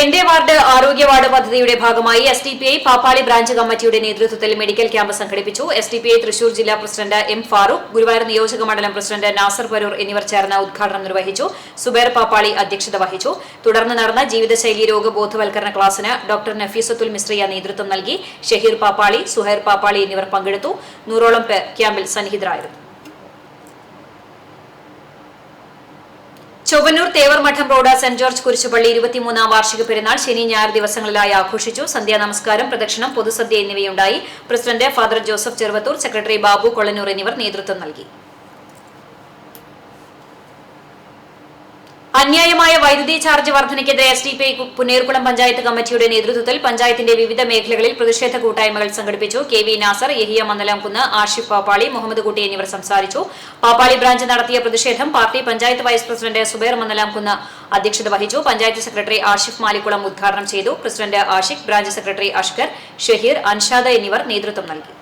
എന്റെ വാർഡ് ആരോഗ്യ വാർഡ് പദ്ധതിയുടെ ഭാഗമായി SDPI പാപ്പാളി ബ്രാഞ്ച് കമ്മിറ്റിയുടെ നേതൃത്വത്തിൽ മെഡിക്കൽ ക്യാമ്പ് സംഘടിപ്പിച്ചു. SDPI തൃശൂർ ജില്ലാ പ്രസിഡന്റ് M ഫാറൂഖ്, ഗുരുവായൂർ നിയോജക മണ്ഡലം പ്രസിഡന്റ് നാസർ പരൂർ എന്നിവർ ചേർന്ന് ഉദ്ഘാടനം നിർവഹിച്ചു. സുബൈർ പാപ്പാളി അധ്യക്ഷത വഹിച്ചു. തുടർന്ന് നടന്ന ജീവിതശൈലി രോഗ ബോധവൽക്കരണ ക്ലാസിന് ഡോക്ടർ നഫീസത്തുൽ മിസ്രിയ നേതൃത്വം നൽകി. ഷഹീർ പാപ്പാളി, സുഹൈർ പാപ്പാളി എന്നിവർ പങ്കെടുത്തു. 100ഓളം പേർ ക്യാമ്പിൽ സന്നിഹിതരായിരുന്നു. Chowwannur Thevarmadam road saint George കുരിശുപള്ളി 23-ാം വാർഷിക പെരുന്നാൾ ശനി ഞായർ ദിവസങ്ങളിലായി ആഘോഷിച്ചു. സന്ധ്യാനമസ്കാരം, പ്രദക്ഷിണം, പൊതുസദ്യ എന്നിവയുണ്ടായി. President father Joseph Cheruvathur, secretary Babu Kollannur എന്നിവർ നേതൃത്വം നൽകി. അന്യായമായ വൈദ്യുതി ചാർജ് വർധനയ്ക്കെതിരെ SDPI പുന്നേർകുളം പഞ്ചായത്ത് കമ്മിറ്റിയുടെ നേതൃത്വത്തിൽ പഞ്ചായത്തിന്റെ വിവിധ മേഖലകളിൽ പ്രതിഷേധ കൂട്ടായ്മകൾ സംഘടിപ്പിച്ചു. KV നാസർ, യഹിയ മന്നലാംകുന്ന്, ആഷിഫ് പാപ്പാളി, മുഹമ്മദ് കുട്ടി എന്നിവർ സംസാരിച്ചു. പാപ്പാളി ബ്രാഞ്ച് നടത്തിയ പ്രതിഷേധം party panchayat vice president Zubair Mannalamkunnu അധ്യക്ഷത വഹിച്ചു. പഞ്ചായത്ത് സെക്രട്ടറി ആഷിഫ് മാലിക്കുളം ഉദ്ഘാടനം ചെയ്തു. President Ashiq, branch secretary Ashkar, Shaheer, Anshada എന്നിവർ നേതൃത്വം നൽകി.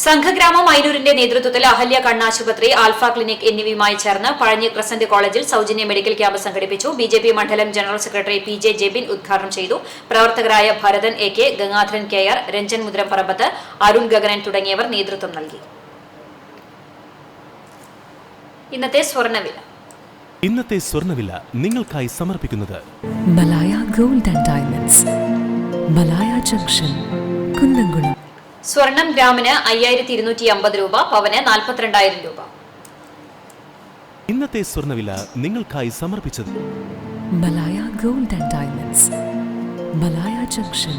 സംഘഗ്രാമം ഐനൂരിന്റെ നേതൃത്വത്തിൽ അഹല്യ കണ്ണാശുപത്രി, ആൽഫ ക്ലിനിക് എന്നിവയുമായി ചേർന്ന് പഴഞ്ഞി ക്രസന്റ് കോളേജിൽ സൌജന്യ മെഡിക്കൽ ക്യാമ്പ് സംഘടിപ്പിച്ചു. BJP മണ്ഡലം ജനറൽ സെക്രട്ടറി PJ ജെബിൻ ഉദ്ഘാടനം ചെയ്തു. പ്രവർത്തകരായ ഭരതൻ AK, ഗംഗാധരൻ KR, രഞ്ജൻ മുദ്രംപറമ്പത്ത്, അരുൺ ഗഗനൻ തുടങ്ങിയവർ നേതൃത്വം നൽകി. ഇന്നത്തെ സ്വർണ്ണവില നിങ്ങൾക്കായി സമർപ്പിക്കുന്നത് Malaya gold and diamonds, Malaya junction, Kunnamkulam. സ്വർണം ഗ്രാമിന് 5250 രൂപ, പവന് 42,000 രൂപ. ഇന്നത്തെ സ്വർണ്ണവില നിങ്ങൾക്കായി സമർപ്പിച്ചത് Malaya gold and diamonds, Malaya junction,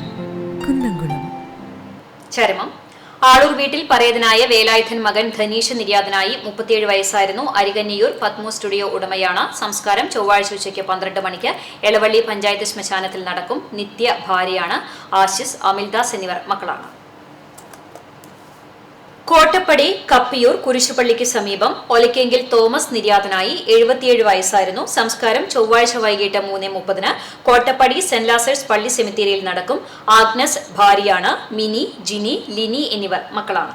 Kunnamkulam. ചരമം. ആളൂർ വീട്ടിൽ പരേതനായ വേലായുധൻ മകൻ ധനീഷ് നിര്യാതനായി. 37 വയസ്സായിരുന്നു. അരികന്നിയൂർ പത്മു സ്റ്റുഡിയോ ഉടമയാണ്. സംസ്കാരം ചൊവ്വാഴ്ച ഉച്ചയ്ക്ക് 12 മണിക്ക് എളവള്ളി പഞ്ചായത്ത് ശ്മശാനത്തിൽ നടക്കും. നിത്യ ഭാര്യയാണ്. ആശിസ്, അമിൽദാസ് എന്നിവർ മക്കളാണ്. കോട്ടപ്പടി കപ്പിയൂർ കുരിശുപള്ളിക്ക് സമീപം ഒലക്കെങ്കിൽ തോമസ് നിര്യാതനായി. 77 വയസ്സായിരുന്നു. സംസ്കാരം ചൊവ്വാഴ്ച വൈകിട്ട് 3:30 കോട്ടപ്പടി സെന്റ് ലാസേഴ്സ് പള്ളി സെമിത്തേരിയിൽ നടക്കും. ആഗ്നസ് ഭാര്യയാണ്. മിനി, ജിനി, ലിനി എന്നിവർ മക്കളാണ്.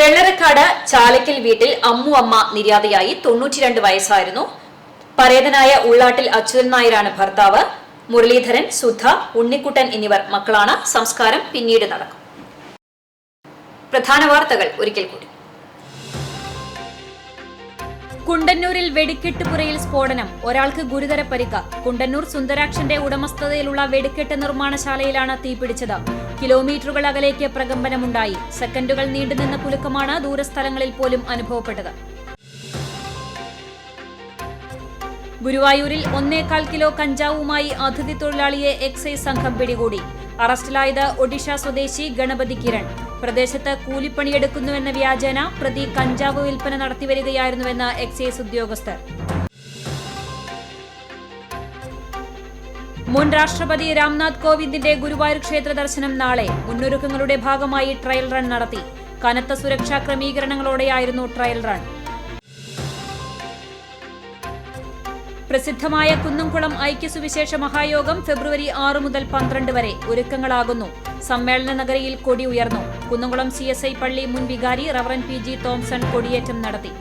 വെള്ളറക്കാട് ചാലക്കൽ വീട്ടിൽ അമ്മ നിര്യാതയായി. 92 വയസ്സായിരുന്നു. പരേതനായ ഉള്ളാട്ടിൽ അച്യുതൻ നായരാണ് ഭർത്താവ്. മുരളീധരൻ, സുധ, ഉണ്ണിക്കുട്ടൻ എന്നിവർ മക്കളാണ്. സംസ്കാരം പിന്നീട് നടക്കും. പ്രധാന വാർത്തകൾ ഒരിക്കൽ കൂടി. കുണ്ടന്നൂരിൽ വെടിക്കെട്ടുപുരയിൽ സ്ഫോടനം, ഒരാൾക്ക് ഗുരുതര പരിക്ക്. കുണ്ടന്നൂർ സുന്ദരാക്ഷന്റെ ഉടമസ്ഥതയിലുള്ള വെടിക്കെട്ട് നിർമ്മാണശാലയിലാണ് തീപിടിച്ചത്. കിലോമീറ്ററുകൾ അകലേക്ക് പ്രകമ്പനമുണ്ടായി. സെക്കൻഡുകൾ നീണ്ടുനിന്ന കുലുക്കമാണ് ദൂരസ്ഥലങ്ങളിൽ പോലും അനുഭവപ്പെട്ടത്. ഗുരുവായൂരിൽ 1.25 കിലോ കഞ്ചാവുമായി അതിഥി തൊഴിലാളിയെ എക്സൈസ് സംഘം പിടികൂടി. അറസ്റ്റിലായത് ഒഡീഷ സ്വദേശി ഗണപതി കിരൺ. പ്രദേശത്ത് കൂലിപ്പണിയെടുക്കുന്നുവെന്ന വ്യാജേന പ്രതി കഞ്ചാവ് വിൽപ്പന നടത്തിവരികയായിരുന്നുവെന്ന് എക്സൈസ് ഉദ്യോഗസ്ഥർ. മുൻ രാഷ്ട്രപതി രാംനാഥ് കോവിന്ദിന്റെ ഗുരുവായൂർ ക്ഷേത്ര ദർശനം നാളെ. മുന്നൊരുക്കങ്ങളുടെ ഭാഗമായി ട്രയൽ റൺ നടത്തി. കനത്ത സുരക്ഷാ ക്രമീകരണങ്ങളോടെയായിരുന്നു ട്രയൽ റൺ. പ്രസിദ്ധമായ കുന്നംകുളം ഐക്യസുവിശേഷ മഹായോഗം ഫെബ്രുവരി 6 മുതൽ 12 വരെ ഒരുക്കങ്ങളാകുന്നു. സമ്മേളന നഗരിയിൽ കൊടി ഉയർന്നു. കുന്നംകുളം CSI പള്ളി മുൻ വികാരി റവറൻ PG തോംസൺ കൊടിയേറ്റം നടത്തി.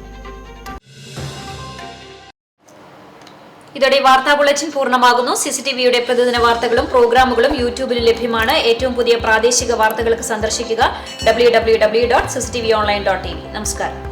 ഇതോടെ വാർത്താ ബുള്ളറ്റിൻ പൂർണ്ണമാകുന്നു. CCTVയുടെ പ്രതിദിന വാർത്തകളും പ്രോഗ്രാമുകളും യൂട്യൂബിൽ ലഭ്യമാണ്. ഏറ്റവും പുതിയ പ്രാദേശിക വാർത്തകൾക്ക് സന്ദർശിക്കുക www.cctvonline.tv. നമസ്കാരം.